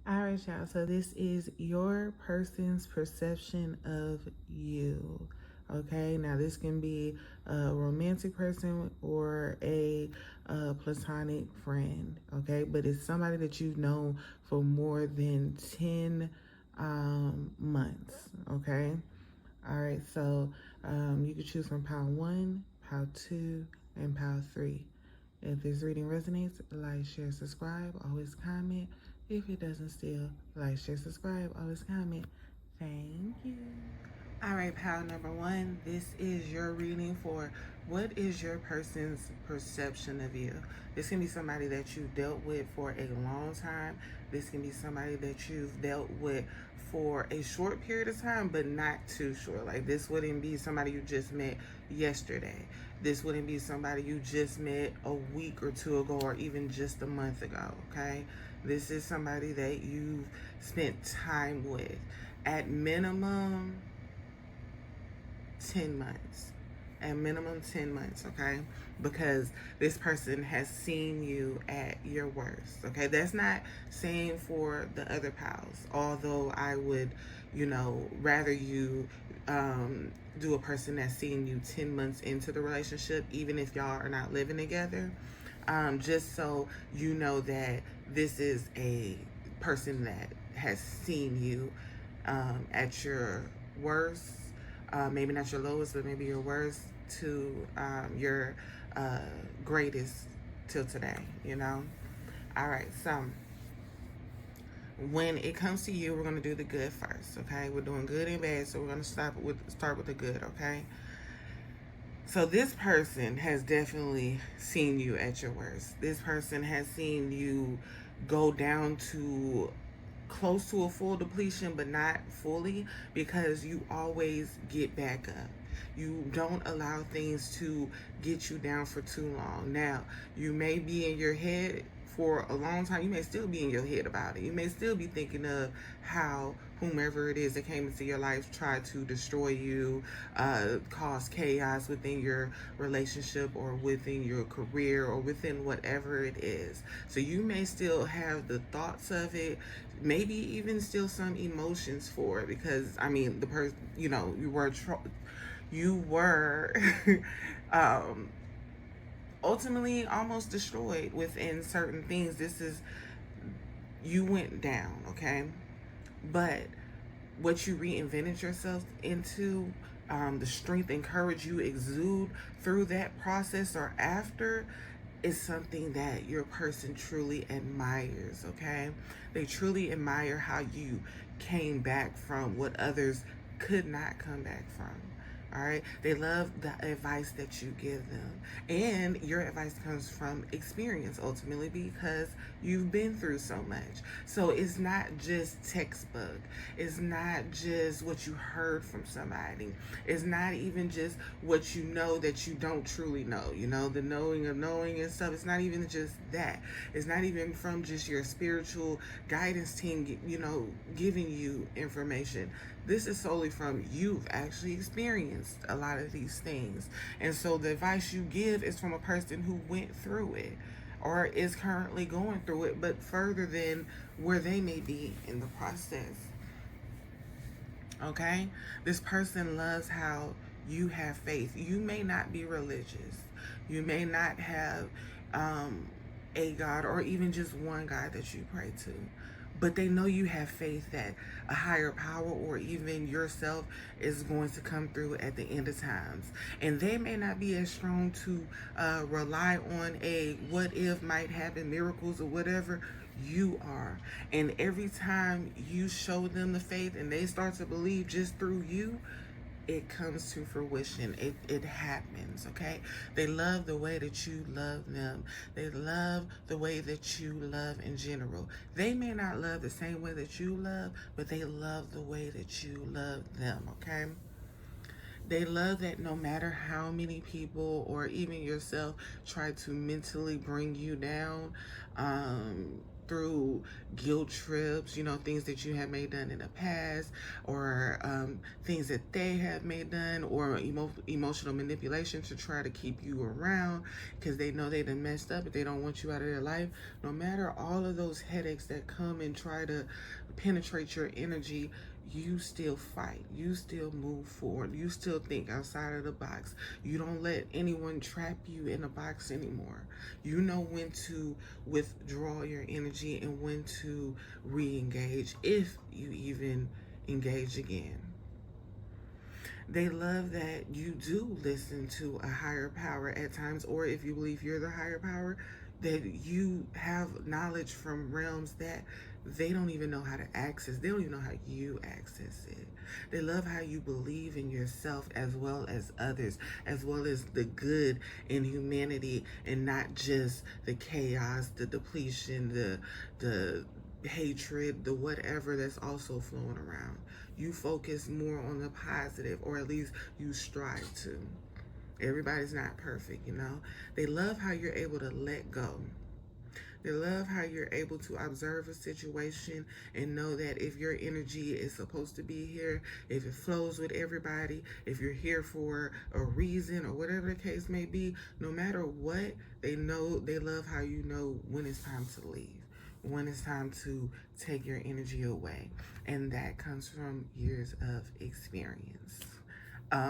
All right, y'all. So this is your person's perception of you. Okay. Now this can be a romantic person or a platonic friend. Okay, but it's somebody that you've known for more than 10 months. Okay. All right. So you can choose from pile one, pile two, and pile three. If this reading resonates, like, share, subscribe, always comment. If it doesn't still, like, share, subscribe, always comment. Thank you. All right, pal number one, this is your reading for what is your person's perception of you. This can be somebody that you've dealt with for a long time. This can be somebody that you've dealt with for a short period of time, but not too short. Like, this wouldn't be somebody you just met yesterday. This wouldn't be somebody you just met a week or two ago, or even just a month ago, okay? This is somebody that you've spent time with. At minimum, 10 months. At minimum 10 months, okay? Because this person has seen you at your worst, okay? That's not saying for the other pals, although I would, rather you do a person that's seen you 10 months into the relationship, even if y'all are not living together, just so you know that this is a person that has seen you at your worst, maybe not your lowest, but maybe your worst to your greatest till today, All right, so when it comes to you, we're going to do the good first, okay? We're doing good and bad, so we're going to start with the good, okay? So this person has definitely seen you at your worst. This person has seen you go down to close to a full depletion, but not fully, because you always get back up. You don't allow things to get you down for too long. Now, you may be in your head for a long time. You may still be in your head about it. You may still be thinking of how whomever it is that came into your life tried to destroy you, cause chaos within your relationship or within your career or within whatever it is. So you may still have the thoughts of it, maybe even still some emotions for it, because the person, you were ultimately almost destroyed within certain things. You went down, okay? But what you reinvented yourself into, the strength and courage you exude through that process or after, is something that your person truly admires, okay? They truly admire how you came back from what others could not come back from. All right. They love the advice that you give them. And your advice comes from experience, ultimately, because you've been through so much. So it's not just textbook. It's not just what you heard from somebody. It's not even just what you know that you don't truly know. The knowing of knowing and stuff. It's not even just that. It's not even from just your spiritual guidance team, giving you information. This is solely from you've actually experienced a lot of these things. And so the advice you give is from a person who went through it or is currently going through it, but further than where they may be in the process. Okay? This person loves how you have faith. You may not be religious. You may not have a God or even just one God that you pray to. But they know you have faith that a higher power or even yourself is going to come through at the end of times. And they may not be as strong to rely on a what if might happen, miracles or whatever. You are. And every time you show them the faith and they start to believe just through you, it comes to fruition. It happens, okay? They love the way that you love them. They love the way that you love in general. They may not love the same way that you love, but they love the way that you love them, okay? They love that no matter how many people or even yourself try to mentally bring you down, through guilt trips, you know, things that you have made done in the past, or things that they have made done, or emotional manipulation to try to keep you around because they know they done messed up, but they don't want you out of their life. No matter all of those headaches that come and try to penetrate your energy, you still fight. You still move forward. You still think outside of the box. You don't let anyone trap you in a box anymore. You know when to withdraw your energy and when to re-engage, if you even engage again. They love that you do listen to a higher power at times, or if you believe you're the higher power, that you have knowledge from realms that they don't even know how to access. They don't even know how you access it. They love how you believe in yourself as well as others, as well as the good in humanity, and not just the chaos, the depletion, the hatred, the whatever that's also flowing around. You focus more on the positive, or at least you strive to. Everybody's not perfect, you know. They love how you're able to let go. They love how you're able to observe a situation and know that if your energy is supposed to be here, if it flows with everybody, if you're here for a reason or whatever the case may be, no matter what, they know, they love how you know when it's time to leave, when it's time to take your energy away. And that comes from years of experience.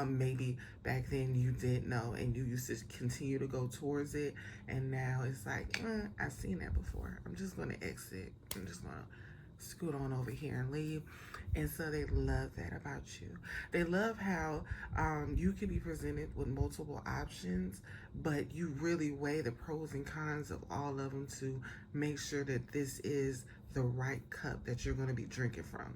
Maybe back then you didn't know and you used to continue to go towards it, and now it's like, I've seen that before. I'm just going to exit. I'm just going to scoot on over here and leave. And so they love that about you. They love how you can be presented with multiple options, but you really weigh the pros and cons of all of them to make sure that this is the right cup that you're going to be drinking from.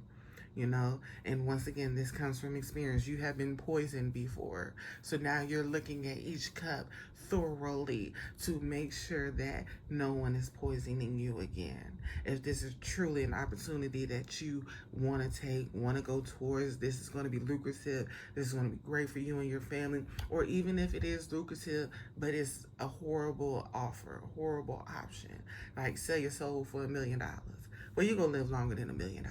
You know, and once again, this comes from experience. You have been poisoned before, so now you're looking at each cup thoroughly to make sure that no one is poisoning you again. If this is truly an opportunity that you want to take, want to go towards, this is going to be lucrative, this is going to be great for you and your family, or even if it is lucrative, but it's a horrible offer, a horrible option, like sell your soul for $1 million. Well, you're going to live longer than $1 million.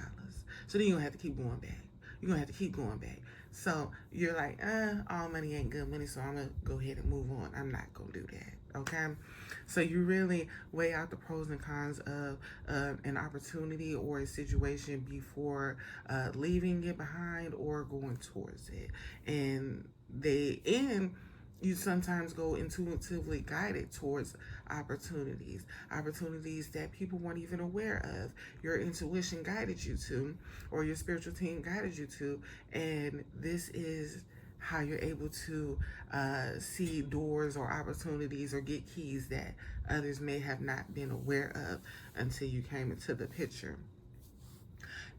So then you're going to have to keep going back. You're going to have to keep going back. So you're like, all money ain't good money, so I'm going to go ahead and move on. I'm not going to do that, okay? So you really weigh out the pros and cons of an opportunity or a situation before leaving it behind or going towards it. And you sometimes go intuitively guided towards opportunities that people weren't even aware of. Your intuition guided you to, or your spiritual team guided you to, and this is how you're able to see doors or opportunities or get keys that others may have not been aware of until you came into the picture.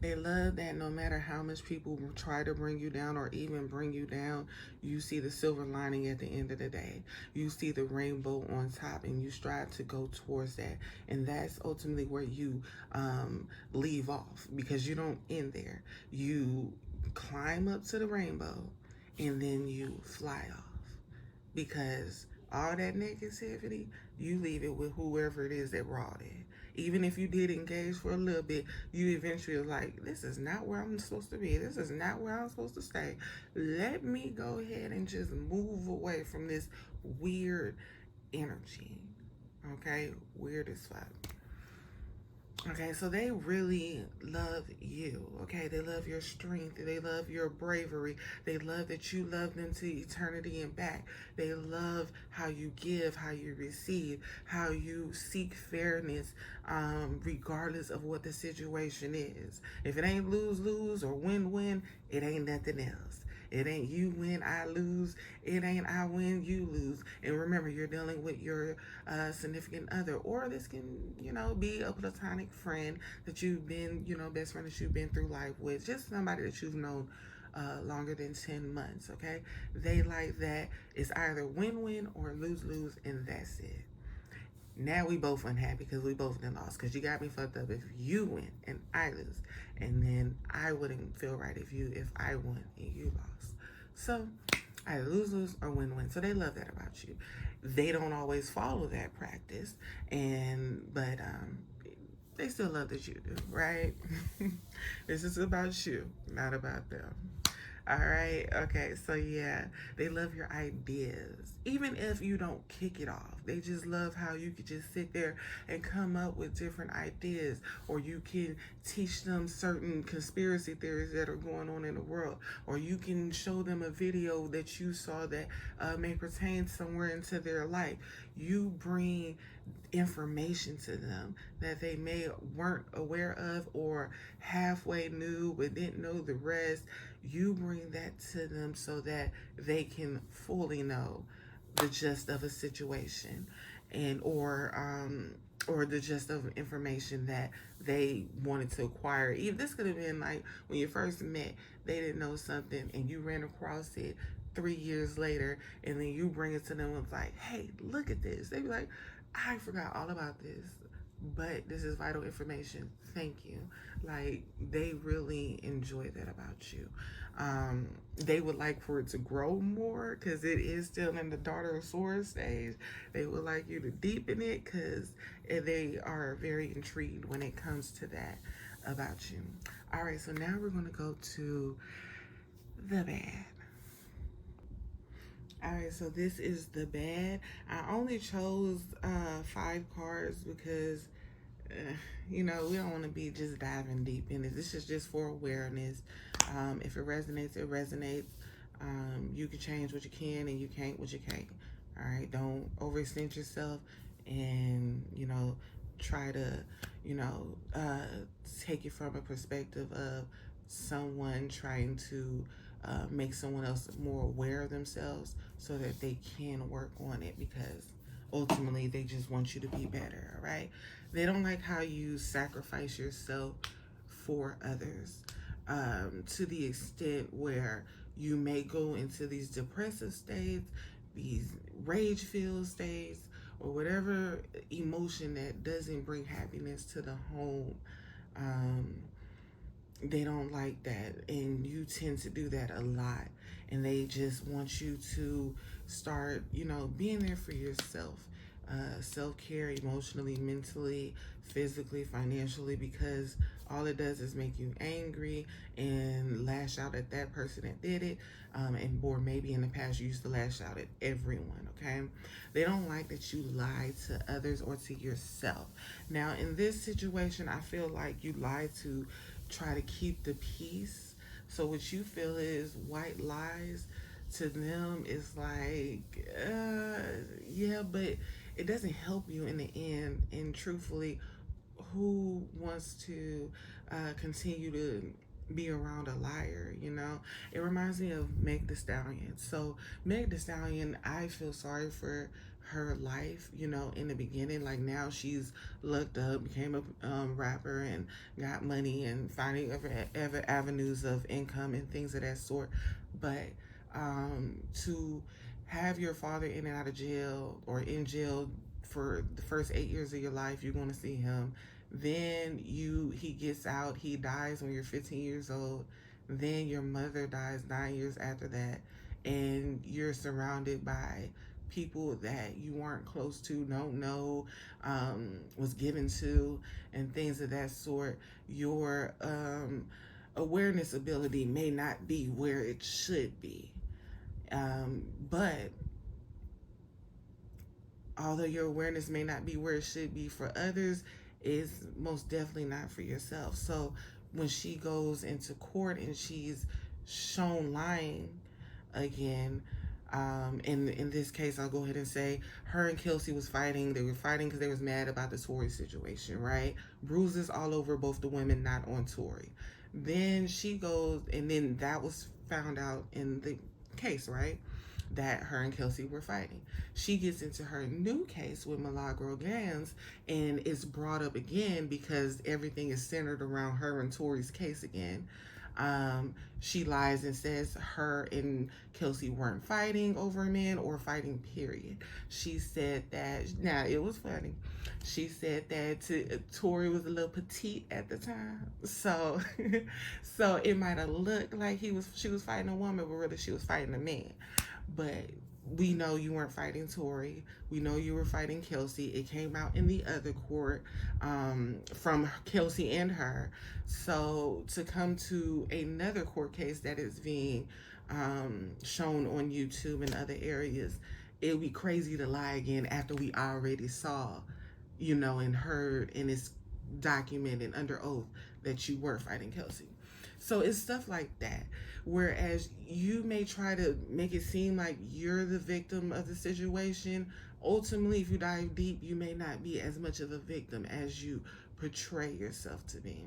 They love that no matter how much people try to bring you down or even bring you down, you see the silver lining at the end of the day. You see the rainbow on top and you strive to go towards that. And that's ultimately where you leave off, because you don't end there. You climb up to the rainbow and then you fly off, because all that negativity, you leave it with whoever it is that brought it. Even if you did engage for a little bit, you eventually are like, this is not where I'm supposed to be. This is not where I'm supposed to stay. Let me go ahead and just move away from this weird energy. Okay? Weird as fuck. Okay, so they really love you, okay? They love your strength. They love your bravery. They love that you love them to eternity and back. They love how you give, how you receive, how you seek fairness, regardless of what the situation is. If it ain't lose-lose or win-win, it ain't nothing else. It ain't you win, I lose. It ain't I win, you lose. And remember, you're dealing with your significant other, or this can, be a platonic friend that you've been, best friend that you've been through life with, just somebody that you've known longer than 10 months, okay? They like that. It's either win-win or lose-lose, and that's it. Now we both unhappy because we both done lost, because you got me fucked up if you win and I lose, and then I wouldn't feel right if I won and you lost. So either lose-lose or win-win. So they love that about you. They don't always follow that practice, but they still love that you do, right? This is about you, not about them. All right. Okay. So yeah, they love your ideas. Even if you don't kick it off, they just love how you could just sit there and come up with different ideas, or you can teach them certain conspiracy theories that are going on in the world, or you can show them a video that you saw that may pertain somewhere into their life. You bring information to them that they may weren't aware of or halfway knew but didn't know the rest. You bring that to them so that they can fully know the gist of a situation, and or the gist of information that they wanted to acquire. Even this could have been like when you first met, they didn't know something and you ran across it 3 years later, and then you bring it to them and it's like, hey, look at this. They be like, I forgot all about this, but this is vital information. Thank you. Like, they really enjoy that about you. They would like for it to grow more because it is still in the daughter of swords stage. They would like you to deepen it because they are very intrigued when it comes to that about you. All right, so now we're going to go to the bad. All right, so this is the bad. I only chose 5 cards because, we don't want to be just diving deep in it. This is just for awareness. If it resonates, it resonates. You can change what you can and you can't what you can't. All right, don't overextend yourself and, try to, take it from a perspective of someone trying to make someone else more aware of themselves so that they can work on it, because ultimately they just want you to be better. All right, they don't like how you sacrifice yourself for others, to the extent where you may go into these depressive states, these rage-filled states, or whatever emotion that doesn't bring happiness to the home. They don't like that, and you tend to do that a lot, and they just want you to start being there for yourself, self-care, emotionally, mentally, physically, financially, because all it does is make you angry and lash out at that person that did it, or maybe in the past you used to lash out at everyone. Okay, they don't like that you lie to others or to yourself. Now in this situation, I feel like you lie to try to keep the peace. So what you feel is white lies to them is like, yeah, but it doesn't help you in the end. And truthfully, who wants to continue to be around a liar? It reminds me of Meg Thee Stallion. So Meg Thee Stallion, I feel sorry for her life, in the beginning. Like, now she's looked up, became a rapper, and got money and finding other avenues of income and things of that sort. But to have your father in and out of jail, or in jail for the first 8 years of your life, you're going to see him. Then he gets out, he dies when you're 15 years old. Then your mother dies 9 years after that, and you're surrounded by people that you weren't close to, don't know, was given to, and things of that sort. Your awareness ability may not be where it should be. But although your awareness may not be where it should be for others, is most definitely not for yourself. So when she goes into court and she's shown lying again, in this case, I'll go ahead and say her and Kelsey was fighting. They were fighting because they was mad about the Tory situation, right? Bruises all over both the women, not on Tory. Then she goes, and then that was found out in the case, right? That her and Kelsey were fighting. She gets into her new case with Milagro Gans, and it's brought up again because everything is centered around her and Tory's case again. She lies and says her and Kelsey weren't fighting over men or fighting, period. She said that, now it was funny, she said that Tory was a little petite at the time, so so it might have looked like she was fighting a woman, but really she was fighting a man. But we know you weren't fighting Tori. We know you were fighting Kelsey. It came out in the other court, from Kelsey and her. So to come to another court case that is being shown on YouTube and other areas, it would be crazy to lie again after we already saw, and heard, and it's documented under oath that you were fighting Kelsey. So it's stuff like that. Whereas you may try to make it seem like you're the victim of the situation. Ultimately, if you dive deep, you may not be as much of a victim as you portray yourself to be.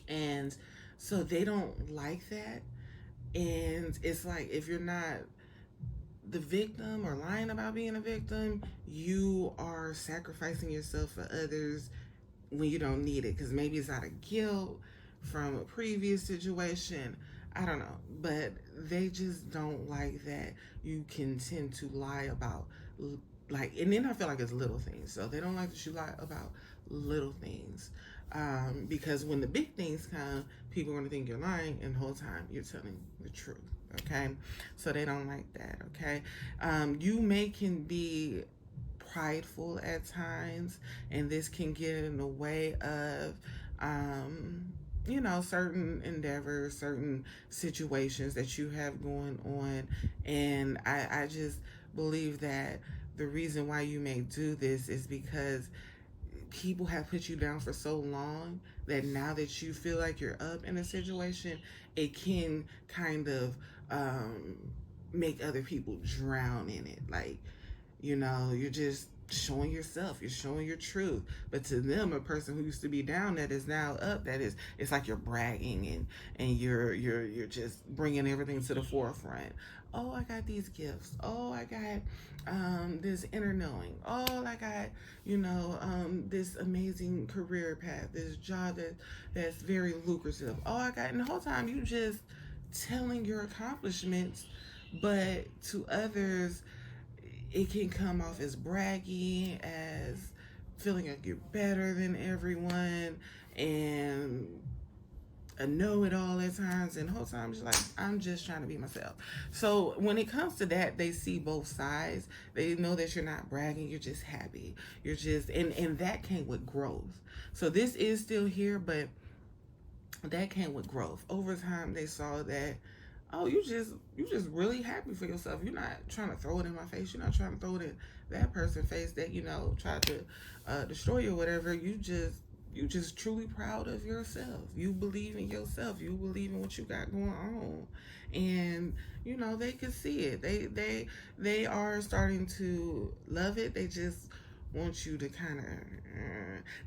And so they don't like that. And it's like, if you're not the victim or lying about being a victim, you are sacrificing yourself for others when you don't need it. Because maybe it's out of guilt from a previous situation. I don't know. But they just don't like that you can tend to lie about, like, and then I feel like it's little things. So they don't like that you lie about little things. Because when the big things come, people are going to think you're lying, and the whole time you're telling the truth. Okay? So they don't like that. Okay? You can be prideful at times, and this can get in the way of certain endeavors, certain situations that you have going on. And I just believe that the reason why you may do this is because people have put you down for so long that now that you feel like you're up in a situation, it can kind of make other people drown in it. Like, you're just showing yourself, you're showing your truth. But to them, a person who used to be down that is now up, it's like you're bragging, and you're just bringing everything to the forefront. Oh, I got these gifts. Oh, I got this inner knowing. Oh, I got this amazing career path, this job that's very lucrative. Oh, I got, and the whole time you just telling your accomplishments, but to others it can come off as braggy, as feeling like you're better than everyone, and a know-it-all at times, and the whole time just like, I'm just trying to be myself. So when it comes to that, they see both sides. They know that you're not bragging, you're just happy. You're just, and that came with growth. So this is still here, but that came with growth. Over time, they saw that, oh, you just really happy for yourself. You're not trying to throw it in my face. You're not trying to throw it in that person's face that, tried to destroy you or whatever. You just truly proud of yourself. You believe in yourself. You believe in what you got going on. And, they can see it. They are starting to love it. They just want you to kind of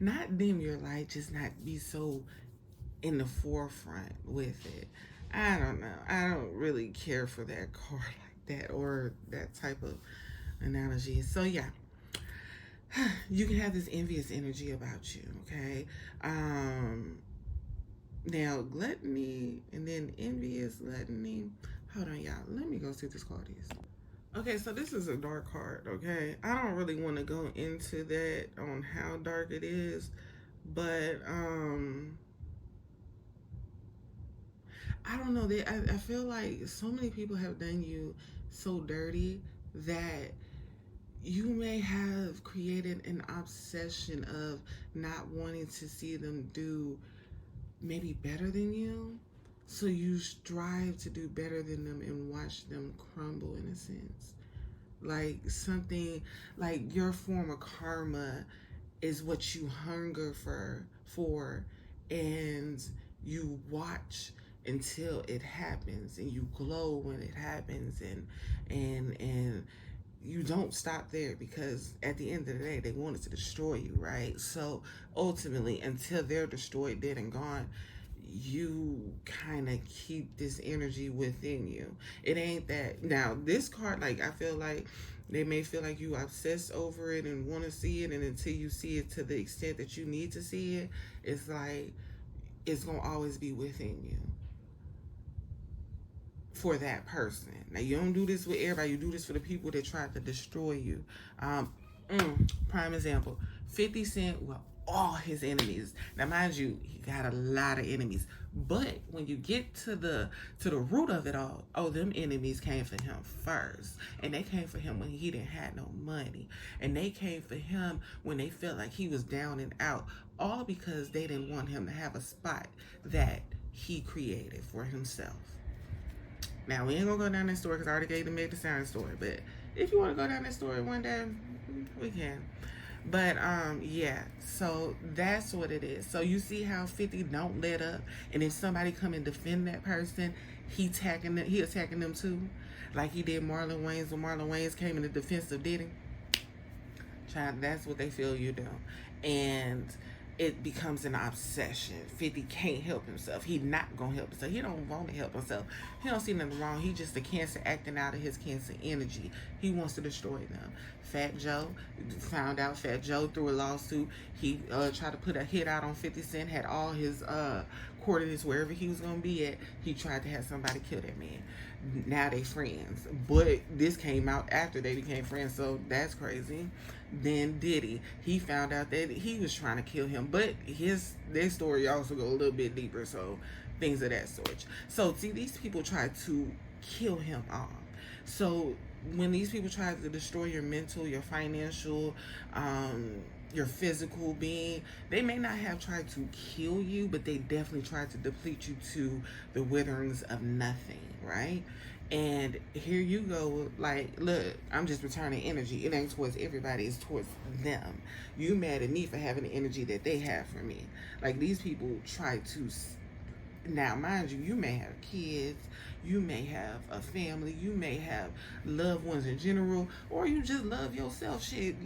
not dim your light, just not be so in the forefront with it. I don't know. I don't really care for that card like that, or that type of analogy. So yeah, you can have this envious energy about you, okay? Now, gluttony and then envious gluttony. Hold on, y'all. Let me go see what this card is. Okay, so this is a dark card, okay? I don't really want to go into that on how dark it is, but I don't know. I feel like so many people have done you so dirty that you may have created an obsession of not wanting to see them do maybe better than you. So you strive to do better than them and watch them crumble, in a sense. Like something, like your form of karma is what you hunger for, and you watch until it happens, and you glow when it happens, and you don't stop there, because at the end of the day, they wanted to destroy you, right? So ultimately, until they're destroyed, dead and gone, you kind of keep this energy within you. It ain't that. Now, this card, like, I feel like they may feel like you obsess over it and want to see it, and until you see it to the extent that you need to see it, it's like it's going to always be within you for that person. Now, you don't do this with everybody. You do this for the people that tried to destroy you. Prime example, 50 Cent, well, all his enemies. Now, mind you, he got a lot of enemies. But when you get to the root of it all, oh, them enemies came for him first. And they came for him when he didn't have no money. And they came for him when they felt like he was down and out. All because they didn't want him to have a spot that he created for himself. Now, we ain't gonna go down that story because I already gave the Meg Thee Stallion story. But if you want to go down that story one day, we can. But yeah, so that's what it is. So you see how 50 don't let up, and if somebody come and defend that person, he attacking them too, like he did Marlon Wayans when Marlon Wayans came in the defense of Diddy. Child, that's what they feel you do, and it becomes an obsession. 50 can't help himself. He not gonna help himself. He don't want to help himself. He don't see nothing wrong. He just a cancer acting out of his cancer energy. He wants to destroy them. Fat Joe found out. Fat Joe threw a lawsuit. He tried to put a hit out on 50 Cent. Had all his coordinates wherever he was gonna be at. He tried to have somebody kill that man. Now they friends, but this came out after they became friends, so that's crazy. Then Diddy, he found out that he was trying to kill him, but their story also go a little bit deeper, so things of that sort. So see, these people try to kill him off. So when these people try to destroy your mental, your financial, your physical being, they may not have tried to kill you, but they definitely tried to deplete you to the witherings of nothing, right? And here you go, like, look, I'm just returning energy. It ain't towards everybody, it's towards them. You mad at me for having the energy that they have for me. Like, these people try to, now mind you, you may have kids, you may have a family, you may have loved ones in general, or you just love yourself. Shit,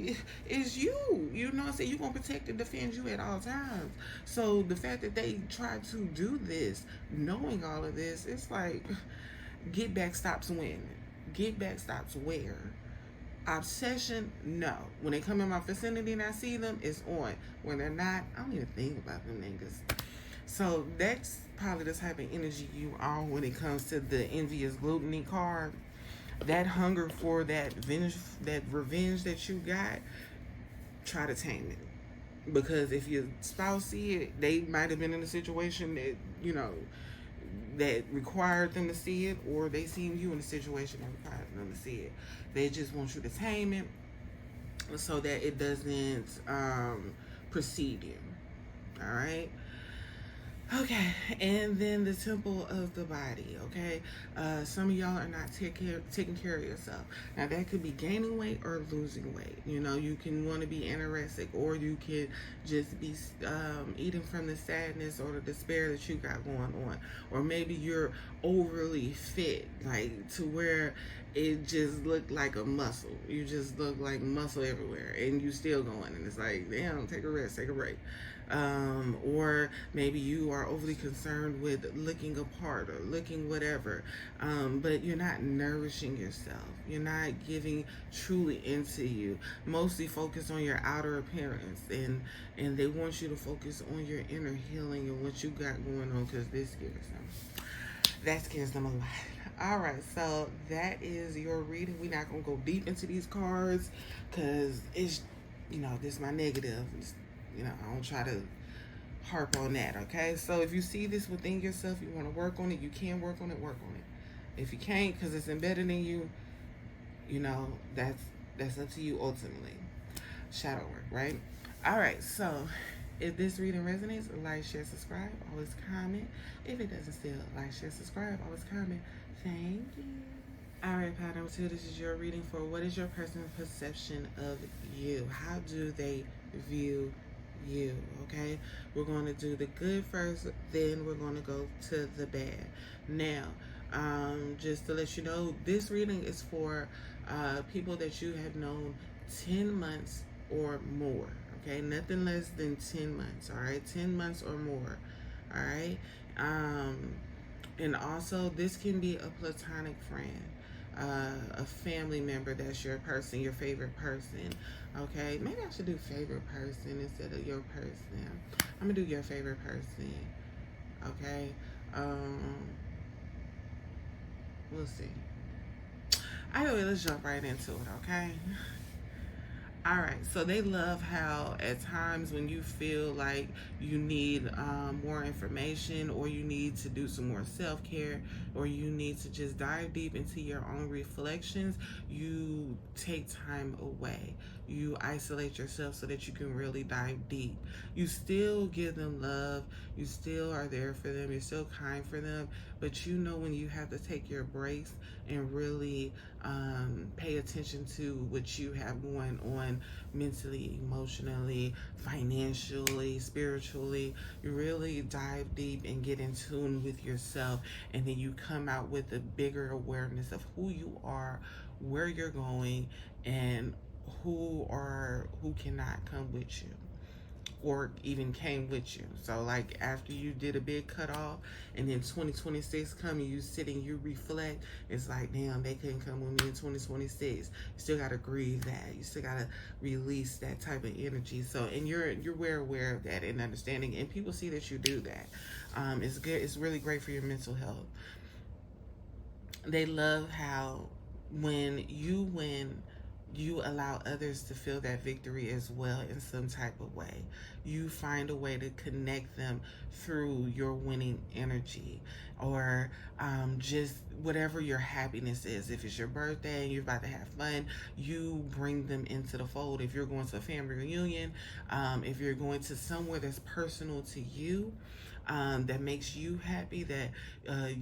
it's you. You know what I'm saying? You're going to protect and defend you at all times. So the fact that they try to do this, knowing all of this, it's like, get back stops when. Get back stops where? Obsession, no. When they come in my vicinity and I see them, it's on. When they're not, I don't even think about them niggas. So that's probably the type of energy you are when it comes to the envious gluttony card. That hunger for that revenge that you got, try to tame it. Because if your spouse see it, they might have been in a situation that, you know, that required them to see it, or they seen you in a situation that required them to see it. They just want you to tame it so that it doesn't precede you. All right. Okay, and then the temple of the body, okay? Some of y'all are not taking care of yourself. Now, that could be gaining weight or losing weight. You know, you can want to be anorexic, or you could just be eating from the sadness or the despair that you got going on. Or maybe you're overly fit, like, to where it just looked like a muscle. You just look like muscle everywhere, and you still going, and it's like, damn, take a rest, take a break. Or maybe you are overly concerned with looking apart or looking whatever, but you're not nourishing yourself. You're not giving truly into you. Mostly focus on your outer appearance, and they want you to focus on your inner healing and what you got going on, because this scares them. That scares them a lot. All right, so that is your reading. We're not gonna go deep into these cards because it's, you know, this is my negative. You know, I don't try to harp on that, okay? So if you see this within yourself, you want to work on it, you can work on it, work on it. If you can't, because it's embedded in you, you know, that's up to you ultimately. Shadow work, right? All right, so if this reading resonates, like, share, subscribe, always comment. If it doesn't still, like, share, subscribe, always comment. Thank you. All right, Pat number 2, this is your reading for what is your personal perception of you? How do they view you? Okay, we're going to do the good first, then we're going to go to the bad. Now, just to let you know, this reading is for people that you have known 10 months or more. Okay, nothing less than 10 months. All right, 10 months or more. All right, and also this can be a platonic friend, a family member that's your person, your favorite person. Okay, maybe I should do favorite person instead of your person. I'm gonna do your favorite person. Okay, we'll see. Anyway, let's jump right into it. Okay. All right, so they love how at times when you feel like you need more information, or you need to do some more self care, or you need to just dive deep into your own reflections, you take time away. You isolate yourself so that you can really dive deep. You still give them love, you still are there for them, you're still kind for them, but you know when you have to take your breaks and really pay attention to what you have going on mentally, emotionally, financially, spiritually. You really dive deep and get in tune with yourself, and then you come out with a bigger awareness of who you are, where you're going, and who cannot come with you or even came with you. So like after you did a big cutoff and then 2026 come and you sit and you reflect, it's like, damn, they couldn't come with me in 2026. You still gotta grieve that. You still gotta release that type of energy. So and you're well aware of that and understanding, and people see that you do that. It's good. It's really great for your mental health. They love how when you win, you allow others to feel that victory as well in some type of way. You find a way to connect them through your winning energy, or just whatever your happiness is. If it's your birthday and you're about to have fun, you bring them into the fold. If you're going to a family reunion, if you're going to somewhere that's personal to you, that makes you happy, that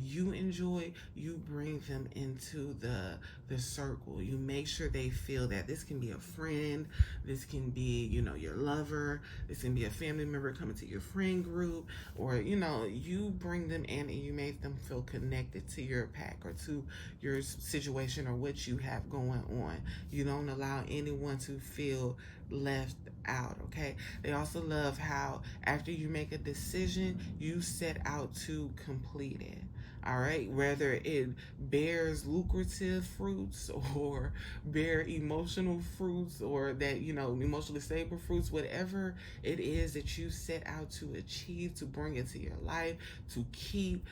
you enjoy, you bring them into the circle. You make sure they feel that this can be a friend, this can be, you know, your lover, this can be a family member coming to your friend group, or, you know, you bring them in and you make them feel connected to your pack or to your situation or what you have going on. You don't allow anyone to feel left out. Okay, they also love how after you make a decision, you set out to complete it. All right, whether it bears lucrative fruits or bear emotional fruits, or that, you know, emotionally stable fruits, whatever it is that you set out to achieve, to bring into your life, to keep,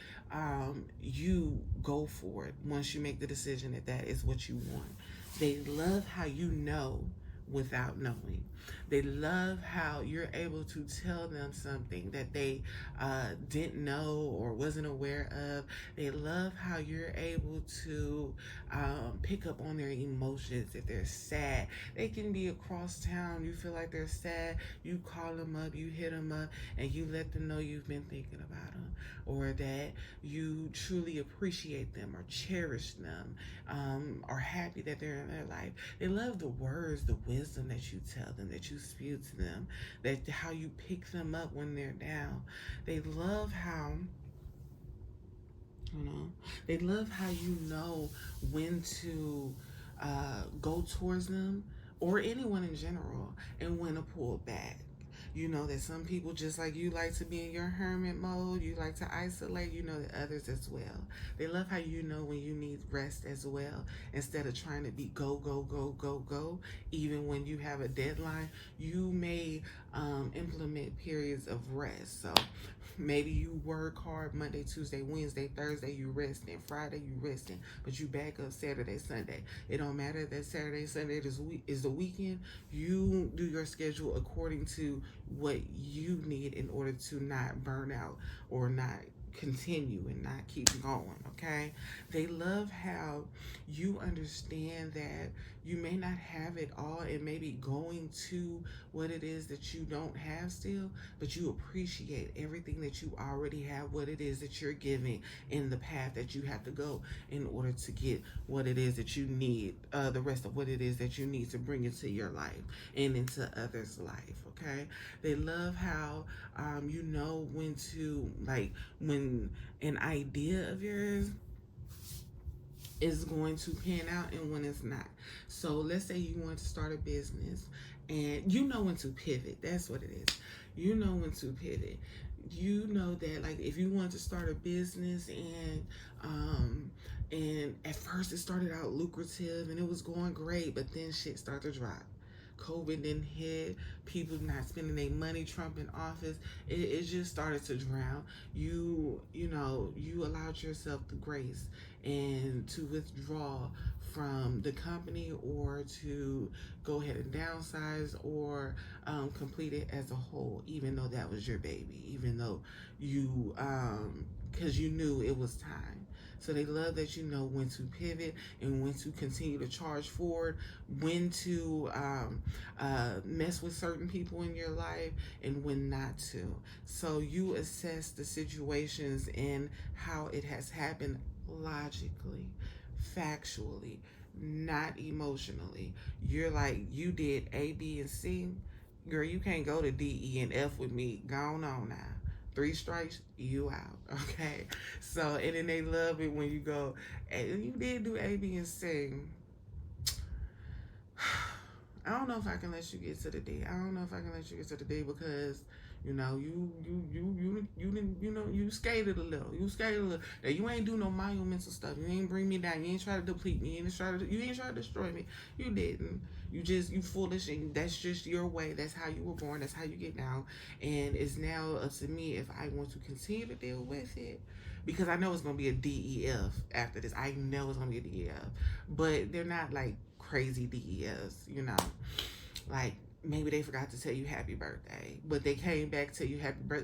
you go for it once you make the decision that that is what you want. They love how you know without knowing. They love how you're able to tell them something that they didn't know or wasn't aware of. They love how you're able to pick up on their emotions. If they're sad, they can be across town. You feel like they're sad. You call them up, you hit them up, and you let them know you've been thinking about them, or that you truly appreciate them or cherish them, are happy that they're in their life. They love the words, the wisdom that you tell them, that you spew to them, that how you pick them up when they're down. They love how, you know, they love how you know when to go towards them or anyone in general, and when to pull back. You know that some people, just like you, like to be in your hermit mode. You like to isolate. You know that others as well. They love how you know when you need rest as well. Instead of trying to be go, go, go, go, go, even when you have a deadline, you may implement periods of rest. So maybe you work hard Monday, Tuesday, Wednesday, Thursday, you resting. Friday, you resting. But you back up Saturday, Sunday. It don't matter that Saturday, Sunday is the weekend. You do your schedule according to what you need in order to not burn out or not continue and not keep going. Okay, they love how you understand that you may not have it all and maybe going to what it is that you don't have still, but you appreciate everything that you already have, what it is that you're giving in the path that you have to go in order to get what it is that you need, the rest of what it is that you need to bring into your life and into others' life. Okay, they love how you know when to, like, when an idea of yours is going to pan out and when it's not. So let's say you want to start a business and you know when to pivot. That's what it is. You know when to pivot. You know that, like, if you want to start a business and at first it started out lucrative and it was going great, but then shit started to drop. COVID didn't hit, people not spending their money, Trump in office, it just started to drown. You know, you allowed yourself the grace and to withdraw from the company, or to go ahead and downsize, or complete it as a whole, even though that was your baby, even though you, because you knew it was time. So they love that you know when to pivot and when to continue to charge forward, when to mess with certain people in your life, and when not to. So you assess the situations and how it has happened logically, factually, not emotionally. You're like, you did A, B, and C. Girl, you can't go to D, E, and F with me. Go on now. 3 strikes, you out. Okay? So, and then they love it when you go, hey, you did do A, B, and C. I don't know if I can let you get to the D. I don't know if I can let you get to the D because you know you skated a little. You skated a little. Now, you ain't do no monumental stuff. You ain't bring me down. You ain't try to deplete me. You ain't try to destroy me. You didn't. You foolish, and that's just your way. That's how you were born. That's how you get down. And it's now up to me if I want to continue to deal with it. Because I know it's gonna be a DEF after this. I know it's gonna be a DEF, but they're not like crazy DEFs, you know. Like maybe they forgot to tell you happy birthday, but they came back to you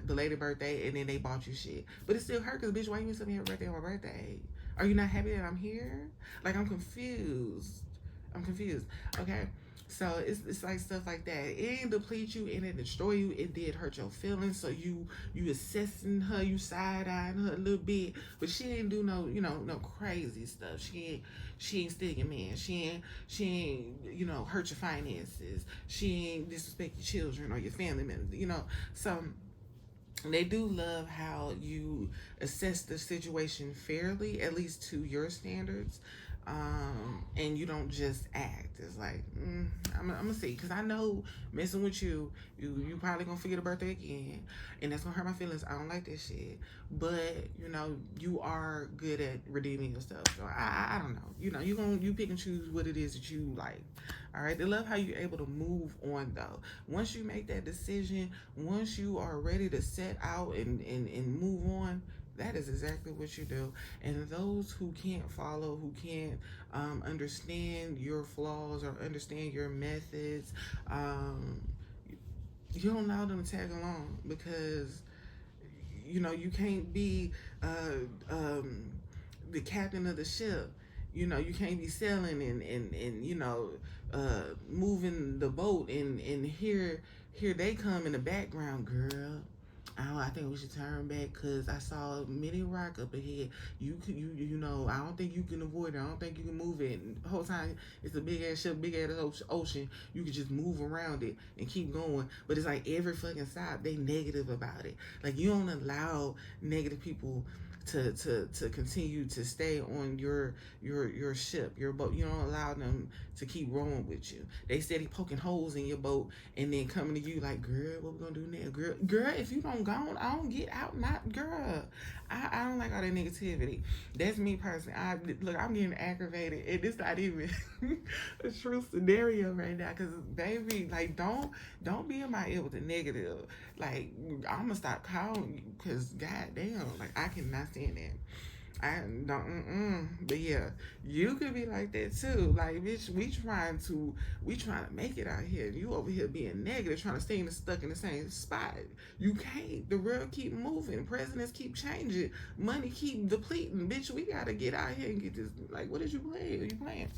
belated birthday, and then they bought you shit. But it still hurt because bitch, why you tell me happy birthday on my birthday? Are you not happy that I'm here? Like I'm confused. Okay. So it's like stuff like that. It didn't deplete you, it didn't destroy you. It did hurt your feelings. So you assessing her, you side eyeing her a little bit, but she ain't do no no crazy stuff. She ain't steal your man. She ain't hurt your finances. She ain't disrespect your children or your family members. So they do love how you assess the situation fairly, at least to your standards. And you don't just act. It's like, I'm gonna see, because I know messing with you probably gonna forget a birthday again, and that's gonna hurt my feelings. I don't like that shit. But you are good at redeeming yourself. So I don't know. You pick and choose what it is that you like. All right. They love how you're able to move on though. Once you make that decision, once you are ready to set out and move on, that is exactly what you do. And those who can't follow, who can't understand your flaws or understand your methods, you don't allow them to tag along, because you can't be the captain of the ship. You can't be sailing and moving the boat, and here they come in the background, girl. I think we should turn back because I saw a mini rock up ahead. I don't think you can avoid it. I don't think you can move it. And the whole time it's a big ass ship, big ass ocean. You can just move around it and keep going. But it's like every fucking side, they negative about it. Like you don't allow negative people to continue to stay on your ship, your boat. You don't allow them to keep rowing with you. They steady poking holes in your boat and then coming to you like, girl, what we gonna do now? Girl, if you don't go on, I don't get out. Not girl. I don't like all that negativity. That's me personally. I'm getting aggravated, and it's not even a true scenario right now. Cause baby, like don't be in my ear with the negative. Like I'm gonna stop calling you, cause goddamn, like I cannot stand that. I don't. But yeah, you could be like that too. Like, bitch, we trying to make it out here. You over here being negative, trying to stay stuck in the same spot. You can't. The world keep moving. Presidents keep changing. Money keep depleting. Bitch, we gotta get out here and get this. Like, what is you playing? What are you playing?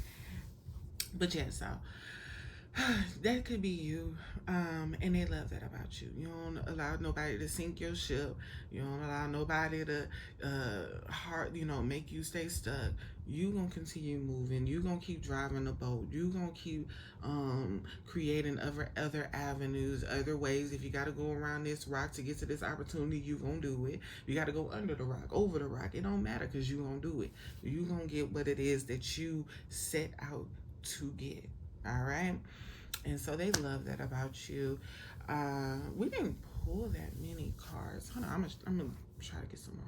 But yeah, so that could be you, and they love that about you. You don't allow nobody to sink your ship. You don't allow nobody to make you stay stuck. You gonna continue moving. You gonna keep driving the boat. You gonna keep creating other avenues, other ways. If you gotta go around this rock to get to this opportunity, you gonna do it. You gotta go under the rock, over the rock. It don't matter, because you gonna do it. You gonna get what it is that you set out to get. All right. And so they love that about you. We didn't pull that many cards. Hold on, I'm gonna try to get some more.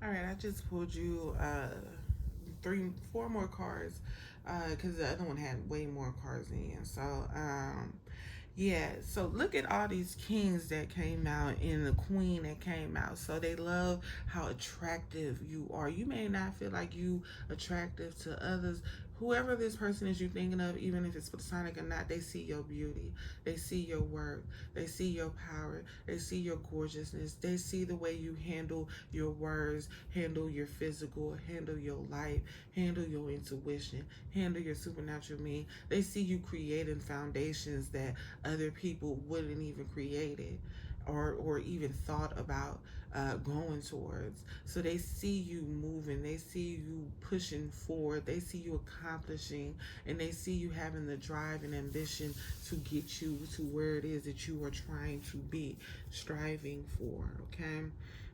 All right, I just pulled you 4 more cards because the other one had way more cards in. So Yeah, so look at all these kings that came out and the queen that came out. So they love how attractive you are. You may not feel like you attractive to others. Whoever this person is you thinking of, even if it's platonic or not, they see your beauty. They see your worth. They see your power. They see your gorgeousness. They see the way you handle your words, handle your physical, handle your life, handle your intuition, handle your supernatural being. They see you creating foundations that other people wouldn't even create it or even thought about going towards. So they see you moving, they see you pushing forward, they see you accomplishing, and they see you having the drive and ambition to get you to where it is that you are trying to be, striving for, okay?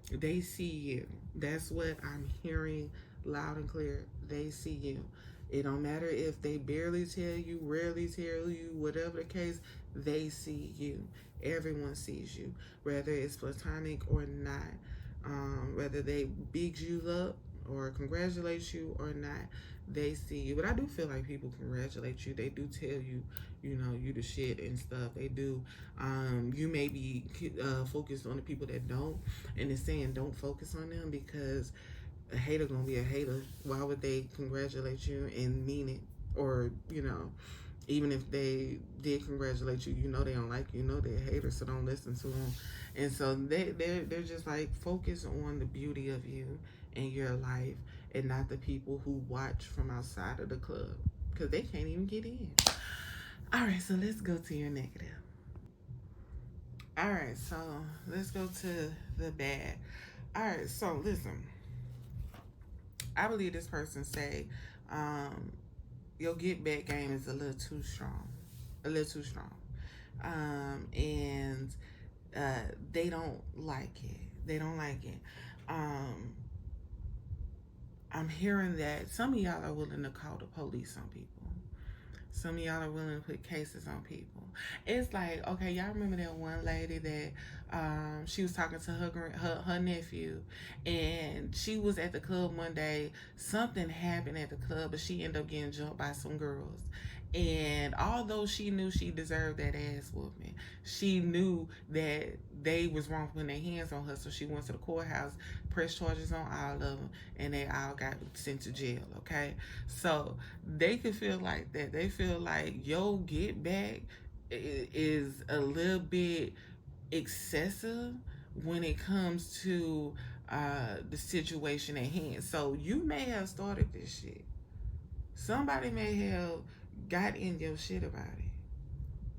They see you. That's what I'm hearing loud and clear. They see you. It don't matter if they barely tell you, rarely tell you, whatever the case, they see you. Everyone sees you, whether it's platonic or not. Whether they bigs you up or congratulate you or not, they see you. But I do feel like people congratulate you. They do tell you, you know, you the shit and stuff. They do. You may be focused on the people that don't, and it's saying don't focus on them because a hater gonna be a hater. Why would they congratulate you and mean it? Or, you know, even if they did congratulate you, you know they don't like you, you know they're haters, so don't listen to them. And so they're just like focus on the beauty of you and your life, and not the people who watch from outside of the club, because they can't even get in. All right, so let's go to your negative. All right, so let's go to the bad. All right, so listen, I believe this person say your get back game is a little too strong, a little too strong, and they don't like it. They don't like it. I'm hearing that some of y'all are willing to call the police on people. Some of y'all are willing to put cases on people. It's like, okay, y'all remember that one lady that she was talking to her nephew, and she was at the club one day. Something happened at the club, but she ended up getting jumped by some girls. And although she knew she deserved that ass whooping, she knew that they was wrong for putting their hands on her. So she went to the courthouse, pressed charges on all of them, and they all got sent to jail, okay? So they could feel like that. They feel like, yo, get back is a little bit excessive when it comes to the situation at hand. So you may have started this shit. Somebody may have got in your shit about it.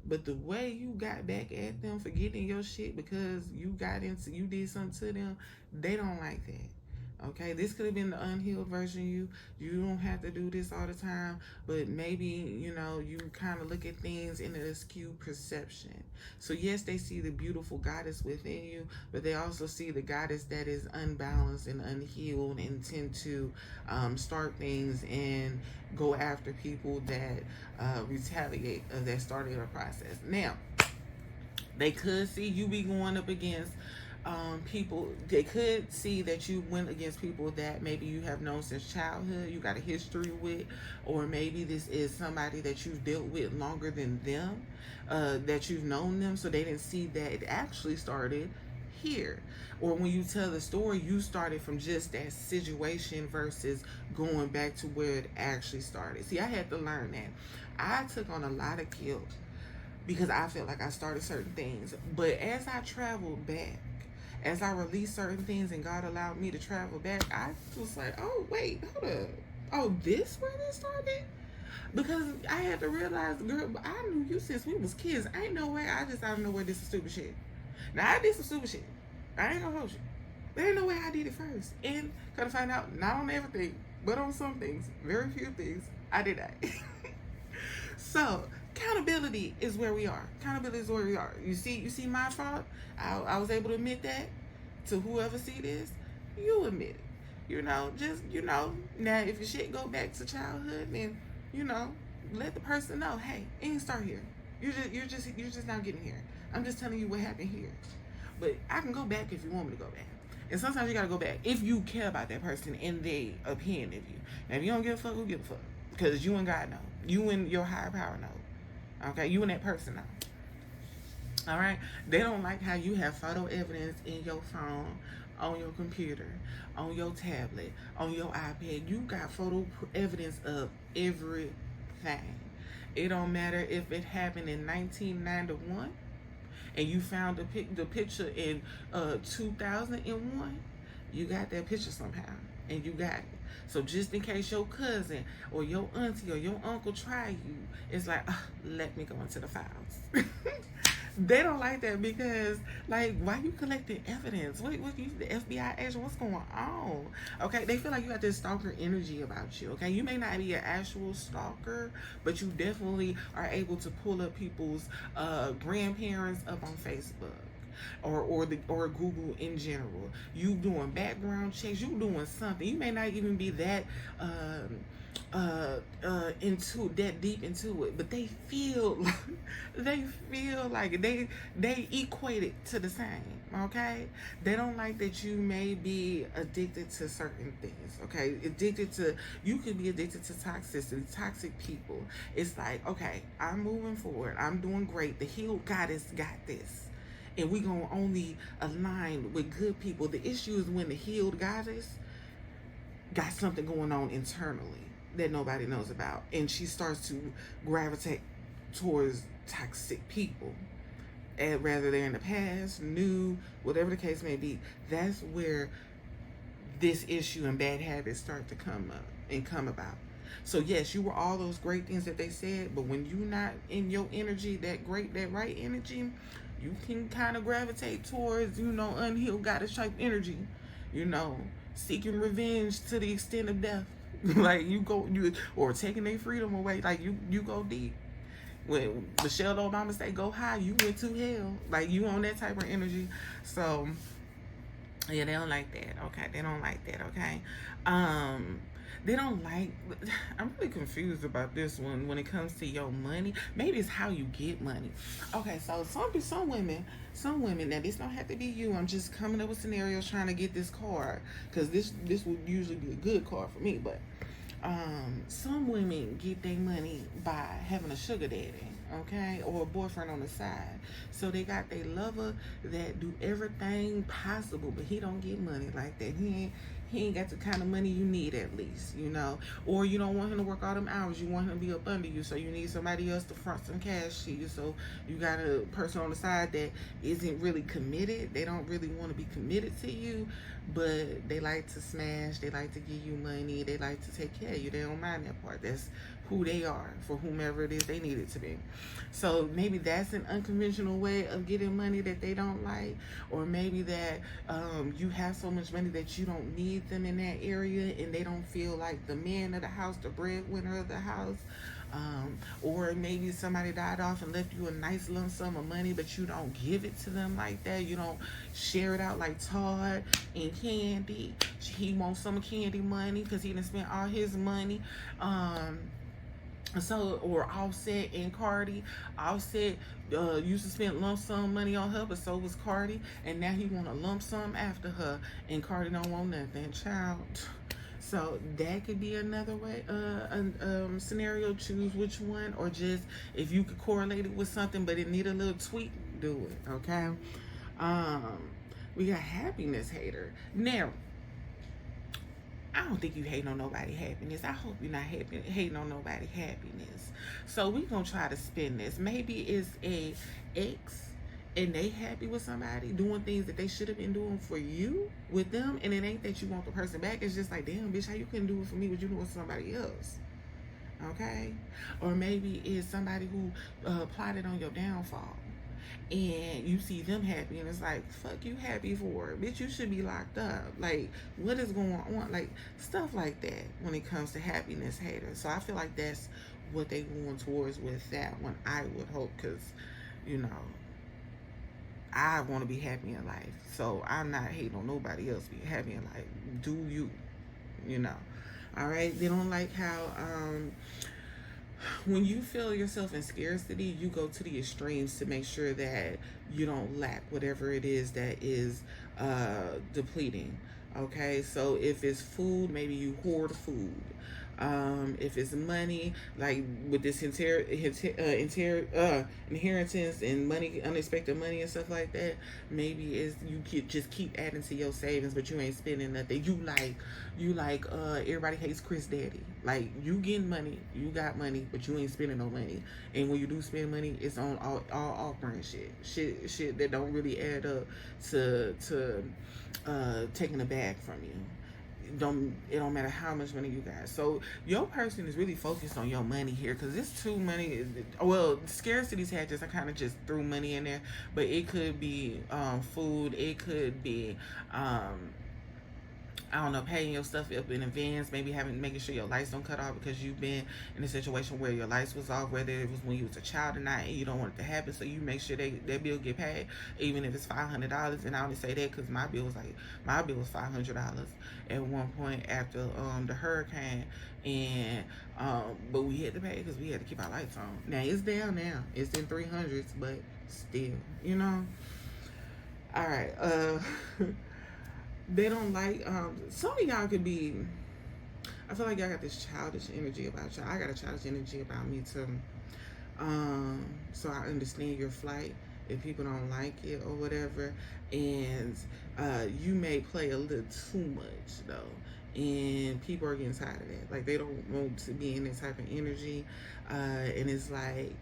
But the way you got back at them for getting your shit because you did something to them, they don't like that. Okay, this could have been the unhealed version of you. You don't have to do this all the time, but maybe, you know, you kind of look at things in an askew perception. So yes, they see the beautiful goddess within you, but they also see the goddess that is unbalanced and unhealed and tend to start things and go after people that retaliate, that started a process. Now, they could see you be going up against people. They could see that you went against people that maybe you have known since childhood, you got a history with, or maybe this is somebody that you've dealt with longer than them, that you've known them, so they didn't see that it actually started here. Or when you tell the story, you started from just that situation versus going back to where it actually started. See, I had to learn that. I took on a lot of guilt because I felt like I started certain things. But as I traveled back, as I released certain things and God allowed me to travel back, I was like, oh, wait, hold up. Oh, this where this started? Because I had to realize, girl, I knew you since we was kids. Ain't no way I just out of nowhere did some stupid shit. Now, I did some stupid shit. I ain't gonna hold you. There ain't no way I did it first. And gotta find out, not on everything, but on some things, very few things, I did that. So, accountability is where we are. Accountability is where we are. You see my fault? I was able to admit that to whoever see this. You admit it. You know, just, you know, now if your shit go back to childhood, then, you know, let the person know, hey, it didn't start here. You're just now getting here. I'm just telling you what happened here. But I can go back if you want me to go back. And sometimes you gotta go back if you care about that person and their opinion of you. Now, if you don't give a fuck, who give a fuck? Because you and God know. You and your higher power know. Okay? You and that person know. All right. They don't like how you have photo evidence in your phone, on your computer, on your tablet, on your iPad. You got photo evidence of everything. It don't matter if it happened in 1991 and you found the picture in 2001. You got that picture somehow, and you got it. So just in case your cousin or your auntie or your uncle try you, it's like, let me go into the files. They don't like that because, like, why you collecting evidence? What you, the FBI agent? What's going on? Okay, they feel like you got this stalker energy about you. Okay, you may not be an actual stalker, but you definitely are able to pull up people's grandparents up on Facebook. Or Google in general. You doing background checks. You doing something. You may not even be that into that deep into it, but they feel like they equate it to the same. Okay, they don't like that you may be addicted to certain things. Okay, you could be addicted to toxicity, toxic people. It's like, okay, I'm moving forward, I'm doing great, the healed goddess got this, and we gonna only align with good people. The issue is when the healed goddess got something going on internally that nobody knows about, and she starts to gravitate towards toxic people, and rather they're in the past, new, whatever the case may be. That's where this issue and bad habits start to come up and come about. So yes, you were all those great things that they said, but when you're not in your energy, that right energy, you can kind of gravitate towards, unhealed goddess type energy, seeking revenge to the extent of death. Like or taking their freedom away. Like you go deep. When Michelle Obama say go high, you went to hell. Like you on that type of energy. So yeah, they don't like that. Okay, they don't like that. Okay, they don't like. I'm really confused about this one when it comes to your money. Maybe it's how you get money. Okay, so some women. Now this don't have to be you. I'm just coming up with scenarios trying to get this card, because this would usually be a good card for me. But some women get their money by having a sugar daddy, okay, or a boyfriend on the side. So they got their lover that do everything possible, but he don't get money like that. He ain't got the kind of money you need, at least, or you don't want him to work all them hours. You want him to be up under you, so you need somebody else to front some cash to you. So you got a person on the side that isn't really committed. They don't really want to be committed to you, but they like to smash. They like to give you money. They like to take care of you. They don't mind that part. That's who they are for whomever it is they need it to be. So maybe that's an unconventional way of getting money that they don't like, or maybe that you have so much money that you don't need them in that area, and they don't feel like the man of the house, the breadwinner of the house. Or maybe somebody died off and left you a nice lump sum of money, but you don't give it to them like that. You don't share it out like Todd and Candy. He wants some Candy money because he done spent all his money. Or Offset and Cardi. Offset used to spend lump sum money on her, but so was Cardi, and now he want a lump sum after her, and Cardi don't want nothing, child. So that could be another way, scenario. Choose which one, or just if you could correlate it with something, but it need a little tweak, do it. Okay. We got happiness hater. Now, I don't think you hating on nobody happiness. I hope you're not hating on nobody happiness. So we gonna try to spin this. Maybe it's a ex and they happy with somebody doing things that they should have been doing for you with them, and it ain't that you want the person back. It's just like, damn, bitch, how you couldn't do it for me, but you doing it for somebody else? Okay. Or maybe it's somebody who plotted on your downfall, and you see them happy, and it's like, fuck you happy for, bitch, you should be locked up. Like, what is going on? Like, stuff like that when it comes to happiness haters. So I feel like that's what they going towards with that one, I would hope, because I want to be happy in life, so I'm not hating on nobody else being happy in life. Do you, all right? They don't like how when you feel yourself in scarcity, you go to the extremes to make sure that you don't lack whatever it is that is depleting. Okay, so if it's food, maybe you hoard food. If it's money, like with this inheritance and money, unexpected money and stuff like that, maybe is you could just keep adding to your savings, but you ain't spending nothing. You like everybody hates Chris Daddy. Like, you getting money, you got money, but you ain't spending no money. And when you do spend money, it's on all off-brand shit that don't really add up to taking a bag from you. It don't matter how much money you got. So your person is really focused on your money here, because this too money. Well, scarcity hatches, I kind of just threw money in there, but it could be food. It could be I don't know, paying your stuff up in advance, maybe making sure your lights don't cut off because you've been in a situation where your lights was off, whether it was when you was a child or not, and you don't want it to happen, so you make sure that bill get paid, even if it's $500. And I only say that because my bill was $500 at one point after the hurricane, and but we had to pay because we had to keep our lights on. Now it's down now, it's in 300s, but still, all right. They don't like some of y'all could be, I feel like y'all got this childish energy about y'all. I got a childish energy about me too. So I understand your flight if people don't like it or whatever, and you may play a little too much though, and people are getting tired of that. Like, they don't want to be in that type of energy, and it's like,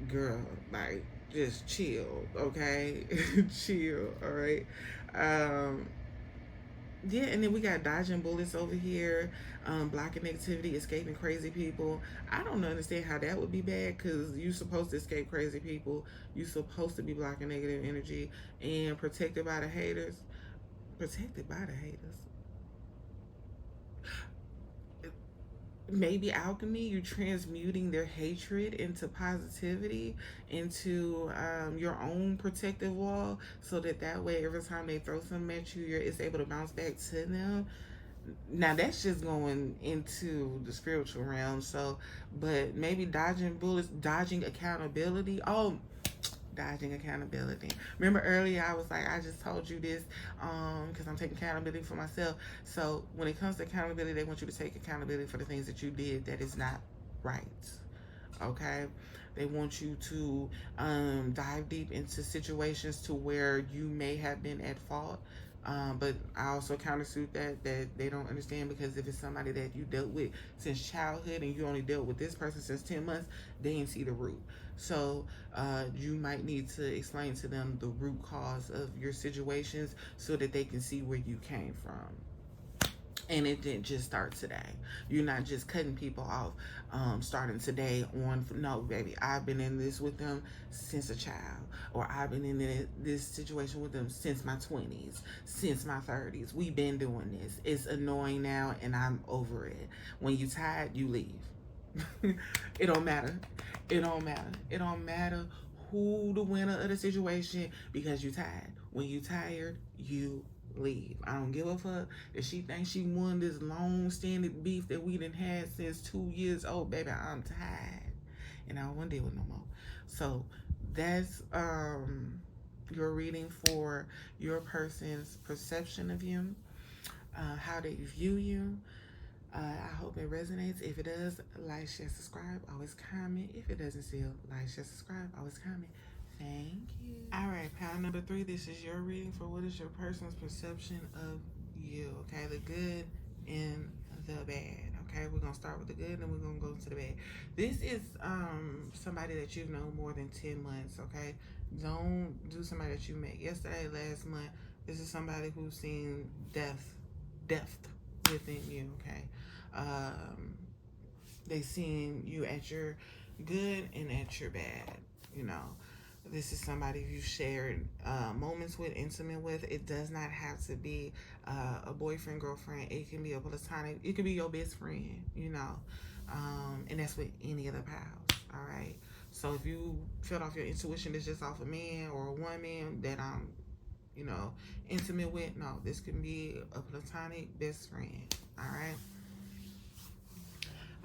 girl, like, just chill, okay? Chill, all right? Yeah, and then we got dodging bullets over here, blocking negativity, escaping crazy people. I don't understand how that would be bad, because you're supposed to escape crazy people. You're supposed to be blocking negative energy and protected by the haters. Protected by the haters. Maybe alchemy, you're transmuting their hatred into positivity, into your own protective wall, so that way every time they throw something at you, it's able to bounce back to them. Now that's just going into the spiritual realm. So, but maybe dodging bullets, dodging accountability. Oh, dodging accountability. Remember earlier I was like, I just told you this because I'm taking accountability for myself. So when it comes to accountability, they want you to take accountability for the things that you did that is not right. Okay? They want you to dive deep into situations to where you may have been at fault. But I also countersuit that they don't understand, because if it's somebody that you dealt with since childhood and you only dealt with this person since 10 months, they didn't see the root. So you might need to explain to them the root cause of your situations so that they can see where you came from. And it didn't just start today. You're not just cutting people off starting today on. No, baby, I've been in this with them since a child. Or I've been in this situation with them since my 20s, since my 30s. We've been doing this. It's annoying now, and I'm over it. When you tired, you leave. It don't matter. It don't matter. It don't matter who the winner of the situation, because you tired. When you tired, you leave. I don't give a fuck if she thinks she won this long-standing beef that we done had since 2 years old. Baby, I'm tired, and I don't want to deal with no more. So that's your reading for your person's perception of you, how they view you. I hope it resonates. If it does, like, share, subscribe, always comment. If it doesn't still, like, share, subscribe, always comment. Thank you. All right, pile number 3. This is your reading for what is your person's perception of you. Okay, the good and the bad. Okay, we're gonna start with the good, and then we're gonna go to the bad. This is somebody that you've known more than 10 months. Okay, don't do somebody that you met yesterday, last month. This is somebody who's seen depth within you. Okay, they seen you at your good and at your bad. This is somebody you shared moments with, intimate with. It does not have to be a boyfriend, girlfriend. It can be a platonic. It could be your best friend, and that's with any of the pals, all right? So if you felt off your intuition, it's just off a man or a woman that I'm, intimate with. No, this can be a platonic best friend, all right?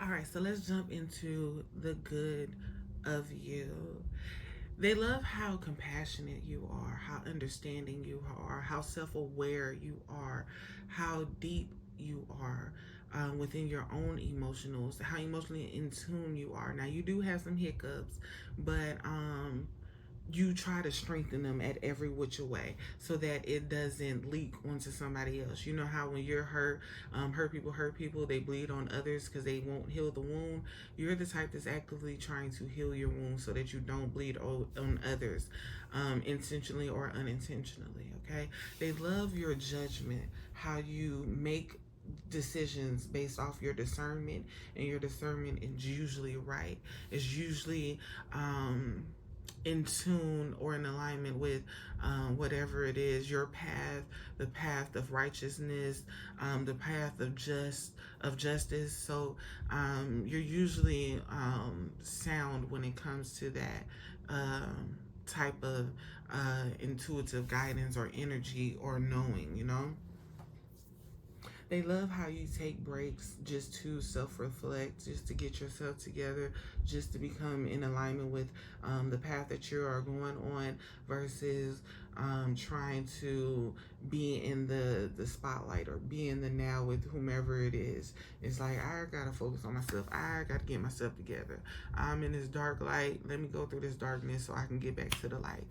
All right, so let's jump into the good of you. They love how compassionate you are, how understanding you are, how self-aware you are, how deep you are. within your own emotionals, how emotionally in tune you are. Now, you do have some hiccups, but you try to strengthen them at every which way so that it doesn't leak onto somebody else. You know how when you're hurt, hurt people, they bleed on others because they won't heal the wound. You're the type that's actively trying to heal your wound so that you don't bleed on others, intentionally or unintentionally. Okay, they love your judgment, how you make decisions based off your discernment, and your discernment is usually right. It's usually in tune or in alignment with whatever it is, your path, the path of righteousness, the path of justice. So you're usually sound when it comes to that type of intuitive guidance or energy or knowing, you know. They love how you take breaks just to self-reflect, just to get yourself together, just to become in alignment with the path that you are going on versus trying to be in the spotlight or be in the now with whomever it is. It's like, I gotta focus on myself. I gotta get myself together. I'm in this dark light. Let me go through this darkness so I can get back to the light,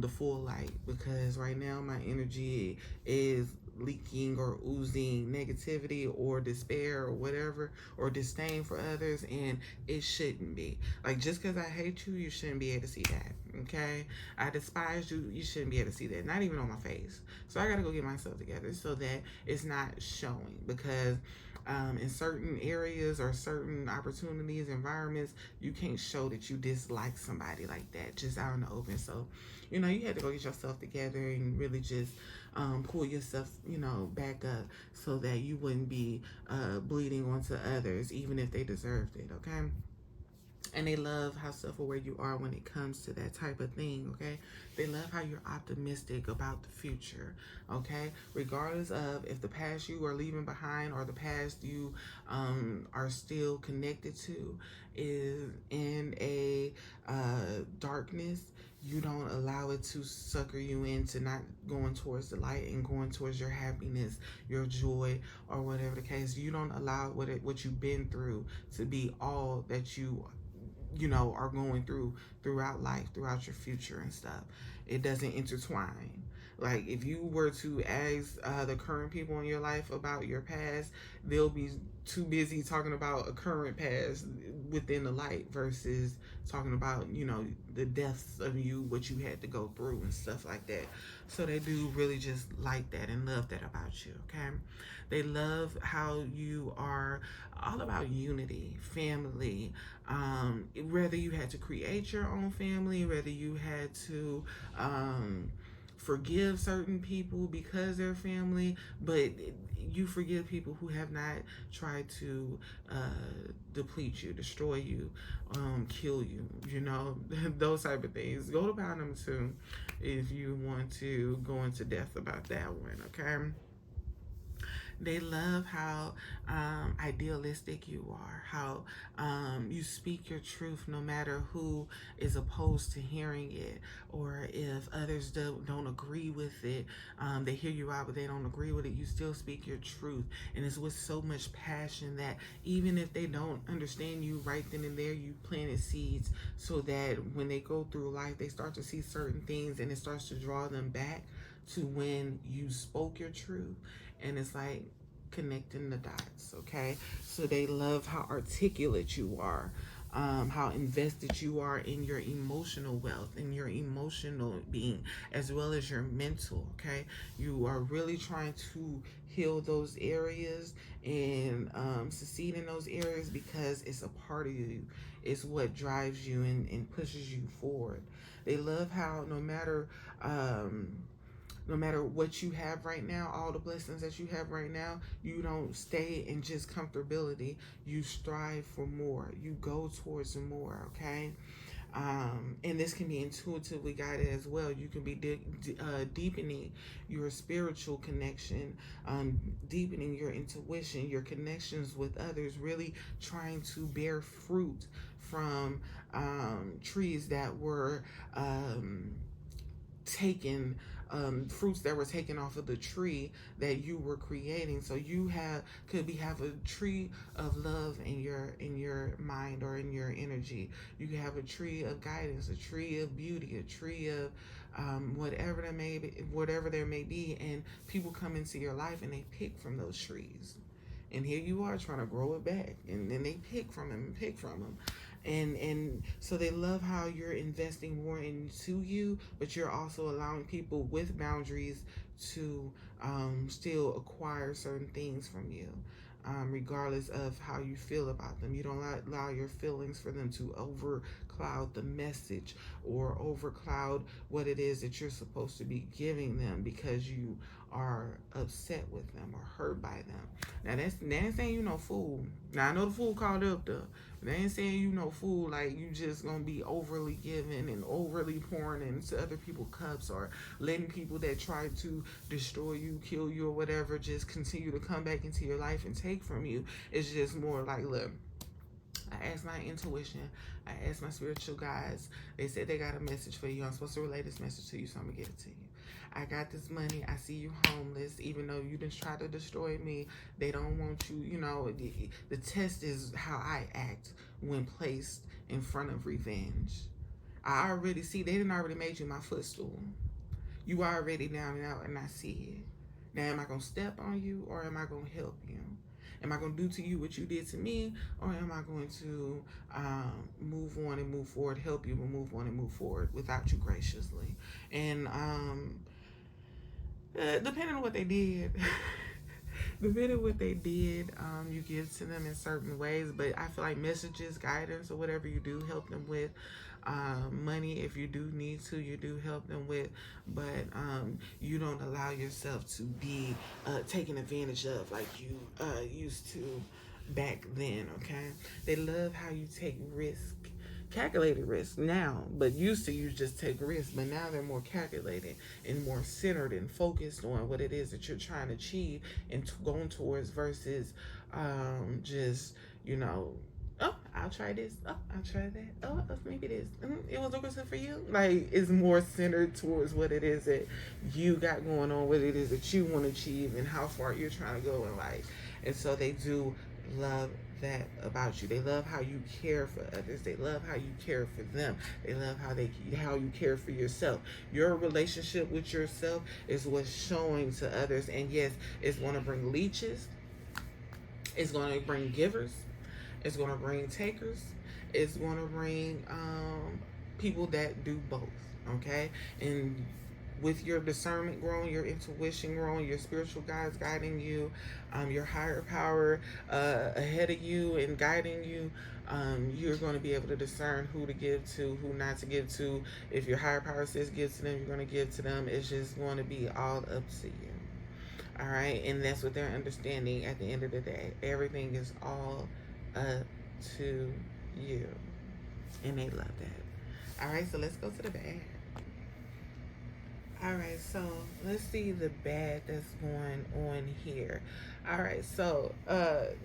the full light, because right now my energy is leaking or oozing negativity or despair or whatever, or disdain for others, and it shouldn't be. Like, just because I hate you, you shouldn't be able to see that. Okay, I despise you, you shouldn't be able to see that, not even on my face. So I gotta go get myself together so that it's not showing, because in certain areas or certain opportunities, environments, you can't show that you dislike somebody like that just out in the open. So, you know, you had to go get yourself together and really just pull yourself, you know, back up so that you wouldn't be bleeding onto others, even if they deserved it, okay? And they love how self-aware you are when it comes to that type of thing, okay? They love how you're optimistic about the future, okay? Regardless of if the past you are leaving behind or the past you are still connected to is in a darkness, you don't allow it to sucker you into not going towards the light and going towards your happiness, your joy, or whatever the case. You don't allow what you've been through to be all that you know, are going throughout life, throughout your future and stuff. It doesn't intertwine. Like, if you were to ask the current people in your life about your past, they'll be too busy talking about a current past within the light versus talking about, you know, the depths of you, what you had to go through and stuff like that. So they do really just like that and love that about you, okay? They love how you are all about unity, family, whether you had to create your own family, whether you had to forgive certain people because they're family, but you forgive people who have not tried to deplete you, destroy you, kill you, you know, those type of things. Go to pile number 2 if you want to go into depth about that one, okay? They love how idealistic you are, how you speak your truth no matter who is opposed to hearing it, or if others don't agree with it. They hear you out, but they don't agree with it. You still speak your truth, and it's with so much passion that even if they don't understand you right then and there, you planted seeds so that when they go through life, they start to see certain things, and it starts to draw them back to when you spoke your truth. And it's like connecting the dots, okay? So they love how articulate you are, how invested you are in your emotional wealth and your emotional being, as well as your mental, okay? You are really trying to heal those areas and succeed in those areas because it's a part of you. It's what drives you and pushes you forward. They love how no matter what you have right now, all the blessings that you have right now, you don't stay in just comfortability. You strive for more. You go towards more, okay? And this can be intuitively guided as well. You can be deepening your spiritual connection, deepening your intuition, your connections with others, really trying to bear fruit from trees that were taken fruits that were taken off of the tree that you were creating. So you could have a tree of love in your mind or in your energy. You could have a tree of guidance, a tree of beauty, a tree of whatever there may be, and people come into your life and they pick from those trees. And here you are trying to grow it back, and then they pick from them and pick from them. And so they love how you're investing more into you, but you're also allowing people with boundaries to still acquire certain things from you, regardless of how you feel about them. You don't allow your feelings for them to overcloud the message or overcloud what it is that you're supposed to be giving them, because you are upset with them or hurt by them. Now that ain't saying you no fool. Now I know the fool called up there. They ain't saying you no fool, like you just gonna be overly giving and overly pouring into other people's cups, or letting people that try to destroy you, kill you, or whatever just continue to come back into your life and take from you. It's just more like, look, I asked my intuition, I asked my spiritual guides. They said they got a message for you. I'm supposed to relay this message to you, so I'm gonna give it to you. I got this money. I see you homeless. Even though you didn't try to destroy me, they don't want you. You know, the test is how I act when placed in front of revenge. I already see they didn't already made you my footstool. You already down and out, and I see it. Now, am I gonna step on you, or am I gonna help you? Am I going to do to you what you did to me, or am I going to move on and move forward, help you, but move on and move forward without you graciously? And depending on what they did, you give to them in certain ways. But I feel like messages, guidance, or whatever you do, help them with. Money, if you do need to, you do help them with, but you don't allow yourself to be taken advantage of like you used to back then. Okay, they love how you take risk, calculated risk now, but used to you just take risks, but now they're more calculated and more centered and focused on what it is that you're trying to achieve and going towards, versus just, you know, oh, I'll try this. Oh, I'll try that. Oh, maybe this. It was lucrative for you. Like, it's more centered towards what it is that you got going on, what it is that you want to achieve, and how far you're trying to go in life. And so they do love that about you. They love how you care for others. They love how you care for them. They love how you care for yourself. Your relationship with yourself is what's showing to others. And yes, it's going to bring leeches. It's going to bring givers. It's going to bring takers. It's going to bring people that do both, okay? And with your discernment growing, your intuition growing, your spiritual guides guiding you, your higher power ahead of you and guiding you, you're going to be able to discern who to give to, who not to give to. If your higher power says give to them, you're going to give to them. It's just going to be all up to you. All right? And that's what they're understanding at the end of the day. Everything is all up to you, and they love that. All right, so let's go to the bad. All right, so let's see the bad that's going on here. All right, so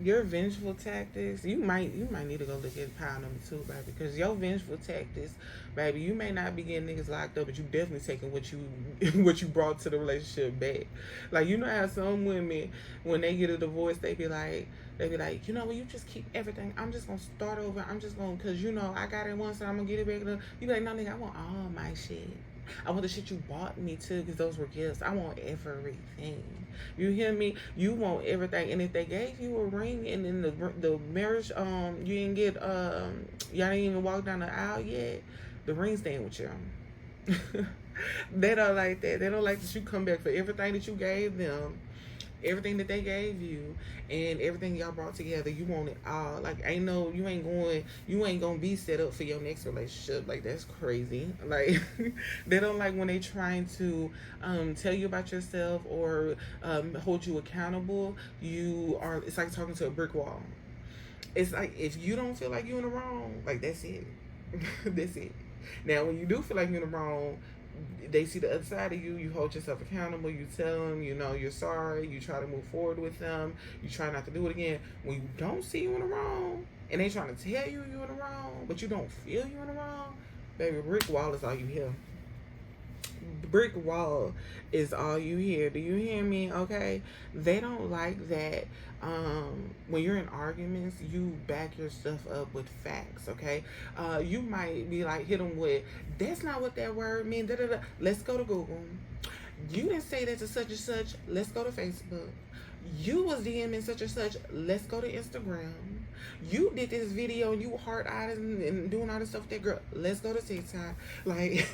your vengeful tactics, you might need to go look at pile number 2, baby, because your vengeful tactics, baby, you may not be getting niggas locked up, but you definitely taking what you brought to the relationship back. Like, you know how some women, when they get a divorce, they be like, you know what, you just keep everything. I'm just gonna start over. I'm just gonna, cause you know I got it once, so I'm gonna get it back. You be like, no, nigga, I want all my shit. I want the shit you bought me too, because those were gifts. I want everything. You hear me? You want everything. And if they gave you a ring and then the marriage, you didn't get, y'all didn't even walk down the aisle yet, the ring staying with you. They don't like that. They don't like that you come back for everything that you gave them, everything that they gave you, and everything y'all brought together. You want it all. Like, you ain't gonna be set up for your next relationship. Like, that's crazy. Like, they don't like when they trying to tell you about yourself or hold you accountable. It's like talking to a brick wall. It's like, if you don't feel like you're in the wrong, like, that's it. That's it. Now, when you do feel like you're in the wrong, they see the other side of you. You hold yourself accountable. You tell them, you know, you're sorry. You try to move forward with them. You try not to do it again. When you don't see you in the wrong, and they trying to tell you you're in the wrong, but you don't feel you in the wrong, baby, brick wall is all you hear. brick wall is all you hear. Do you hear me? Okay. They don't like that. When you're in arguments, you back your stuff up with facts. Okay. You might be like, hit them with, that's not what that word means. Da, da, da. Let's go to Google. You didn't say that to such and such. Let's go to Facebook. You was DMing such and such. Let's go to Instagram. You did this video and you hard-eyed and doing all this stuff with that girl. Let's go to TikTok. Like,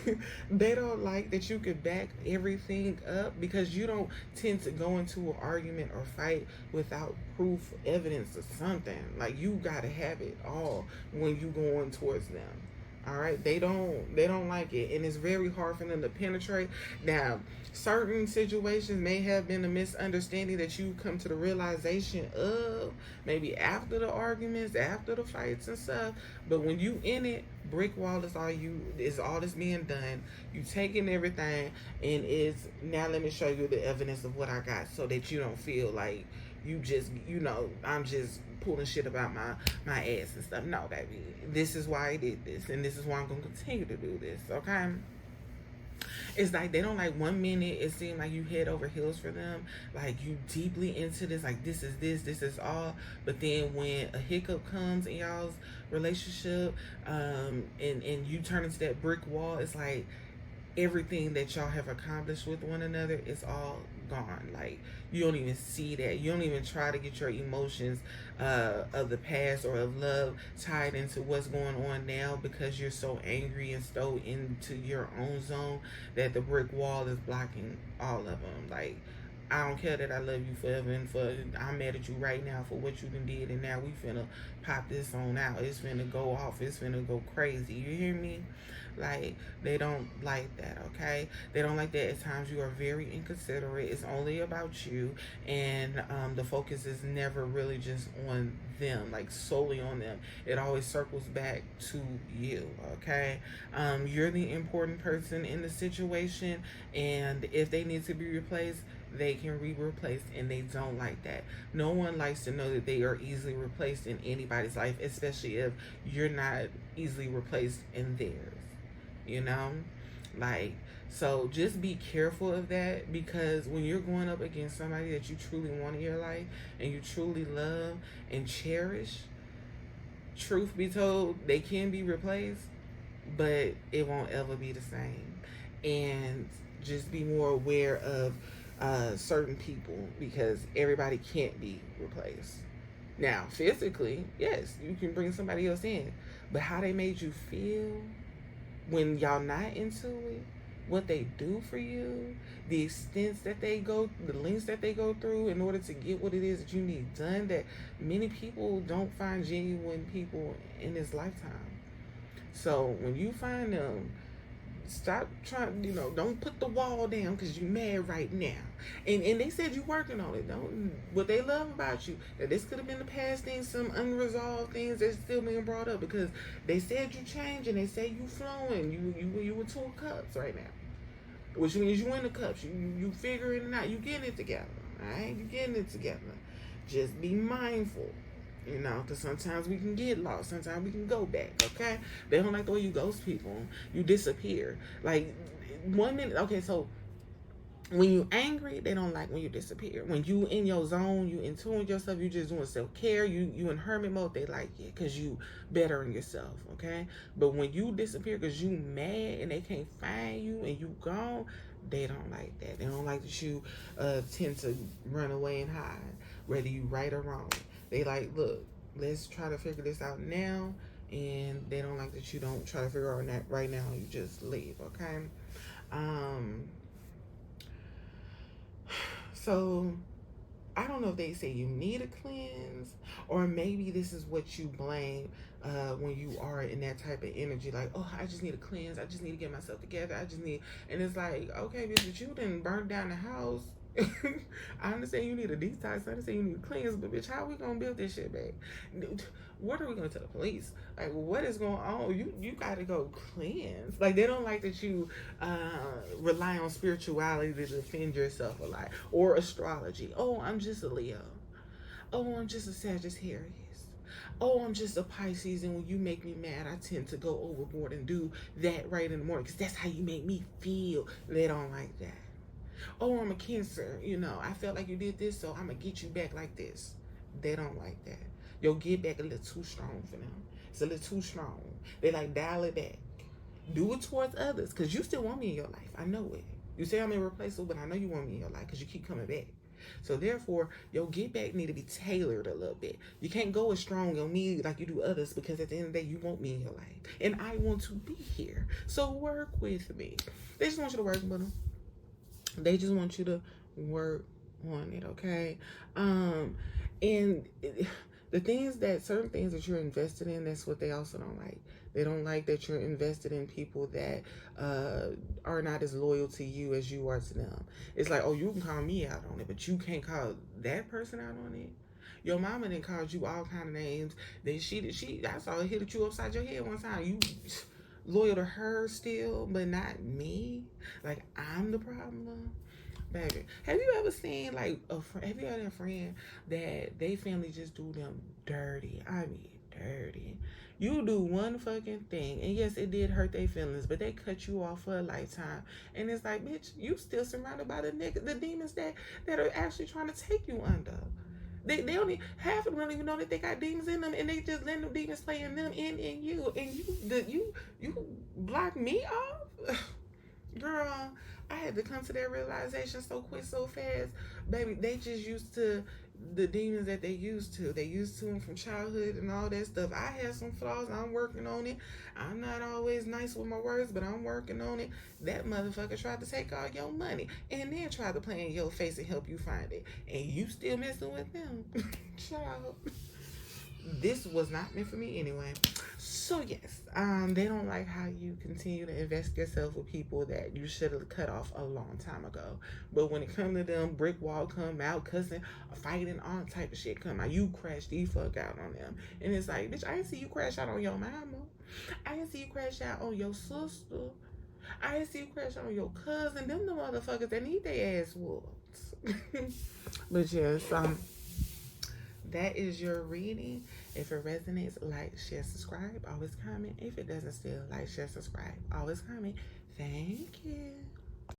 they don't like that you could back everything up, because you don't tend to go into an argument or fight without proof, evidence, or something. Like, you gotta have it all when you going towards them. All right, they don't like it, and it's very hard for them to penetrate. Now, certain situations may have been a misunderstanding that you come to the realization of maybe after the arguments, after the fights and stuff. But when you in it, brick wall is all that's being done. You taking everything, and it's now let me show you the evidence of what I got, so that you don't feel like you just, I'm just pulling shit about my ass and stuff. No, baby, this is why I did this, and this is why I'm gonna continue to do this. Okay. It's like they don't like, 1 minute it seems like you head over heels for them, like you deeply into this, like this is all. But then when a hiccup comes in y'all's relationship, and you turn into that brick wall, it's like everything that y'all have accomplished with one another is all gone. Like, you don't even see that. You don't even try to get your emotions of the past or of love tied into what's going on now, because you're so angry and so into your own zone that the brick wall is blocking all of them. Like, I don't care that I love you forever, and I'm mad at you right now for what you done did, and now we finna pop this on out. It's finna go off. It's finna go crazy. You hear me? Like, they don't like that, okay? They don't like that. At times you are very inconsiderate. It's only about you, and the focus is never really just on them, like solely on them. It always circles back to you, okay? You're the important person in the situation, and if they need to be replaced, they can be replaced, and they don't like that. No one likes to know that they are easily replaced in anybody's life, especially if you're not easily replaced in theirs, like, so just be careful of that, because when you're going up against somebody that you truly want in your life and you truly love and cherish, truth be told, they can be replaced, but it won't ever be the same. And just be more aware of certain people, because everybody can't be replaced. Now, physically, yes, you can bring somebody else in, but how they made you feel when y'all not into it, what they do for you, the extents that they go, the lengths that they go through in order to get what it is that you need done, that many people don't find genuine people in this lifetime. So when you find them, stop trying, don't put the wall down because you're mad right now. And they said you're working on it. Don't, what they love about you, that this could have been the past things, some unresolved things that's still being brought up, because they said you changing, they say you flowing, you were 2 cups right now, which means you in the cups, you figuring it out, you getting it together, all right? You getting it together. Just be mindful. Because sometimes we can get lost. Sometimes we can go back, okay? They don't like the way you ghost people. You disappear. Like, 1 minute. Okay, so when you angry, they don't like when you disappear. When you in your zone, you in tune with yourself, you just doing self-care, you in hermit mode, they like it because you bettering yourself, okay? But when you disappear because you mad and they can't find you and you gone, they don't like that. They don't like that you tend to run away and hide, whether you right or wrong. They like, look, let's try to figure this out now. And they don't like that you don't try to figure out that right now. You just leave, okay? So I don't know if they say you need a cleanse, or maybe this is what you blame when you are in that type of energy. Like, oh, I just need a cleanse. I just need to get myself together. And it's like, okay, bitch, but you done burnt down the house. I understand you need a detox. I understand you need a cleanse, but bitch, how are we gonna build this shit back? What are we gonna tell the police? Like, what is going on? You gotta go cleanse. Like, they don't like that you rely on spirituality to defend yourself a lot, or astrology. Oh, I'm just a Leo. Oh, I'm just a Sagittarius. Oh, I'm just a Pisces, and when you make me mad, I tend to go overboard and do that right in the morning because that's how you make me feel. They don't like that. Oh, I'm a Cancer. I felt like you did this, so I'm going to get you back like this. They don't like that. Your get back a little too strong for them. It's a little too strong. They like, dial it back. Do it towards others because you still want me in your life. I know it. You say I'm irreplaceable, but I know you want me in your life because you keep coming back. So therefore, your get back need to be tailored a little bit. You can't go as strong on me like you do others because at the end of the day, you want me in your life. And I want to be here. So work with me. They just want you to work with them. They just want you to work on it, okay? And certain things that you're invested in, that's what they also don't like. They don't like that you're invested in people that are not as loyal to you as you are to them. It's like, oh, you can call me out on it, but you can't call that person out on it. Your mama didn't call you all kind of names. Then I saw her hit you upside your head one time. You loyal to her still, but not me. Like, I'm the problem. Baby, have you ever seen have you ever had a friend that they family just do them dirty? I mean, dirty. You do one fucking thing, and yes, it did hurt their feelings, but they cut you off for a lifetime. And it's like, bitch, you still surrounded by the demons that are actually trying to take you under. They only half of them don't even know that they got demons in them, and they just let them demons play in them in you, and you block me off, girl. I had to come to that realization so quick, so fast, baby. They just used to the demons that they used to. They used to them from childhood and all that stuff. I have some flaws. I'm working on it. I'm not always nice with my words, but I'm working on it. That motherfucker tried to take all your money and then tried to play in your face and help you find it. And you still messing with them. Child. This was not meant for me anyway. So yes, they don't like how you continue to invest yourself with people that you should have cut off a long time ago. But when it comes to them, brick wall come out, cussing, fighting, all type of shit come out. You crash the fuck out on them. And it's like, bitch, I didn't see you crash out on your mama. I didn't see you crash out on your sister. I didn't see you crash out on your cousin. Them the motherfuckers that need their ass whooped. But yes, that is your reading. If it resonates, like, share, subscribe. Always comment. If it doesn't still, like, share, subscribe. Always comment. Thank you.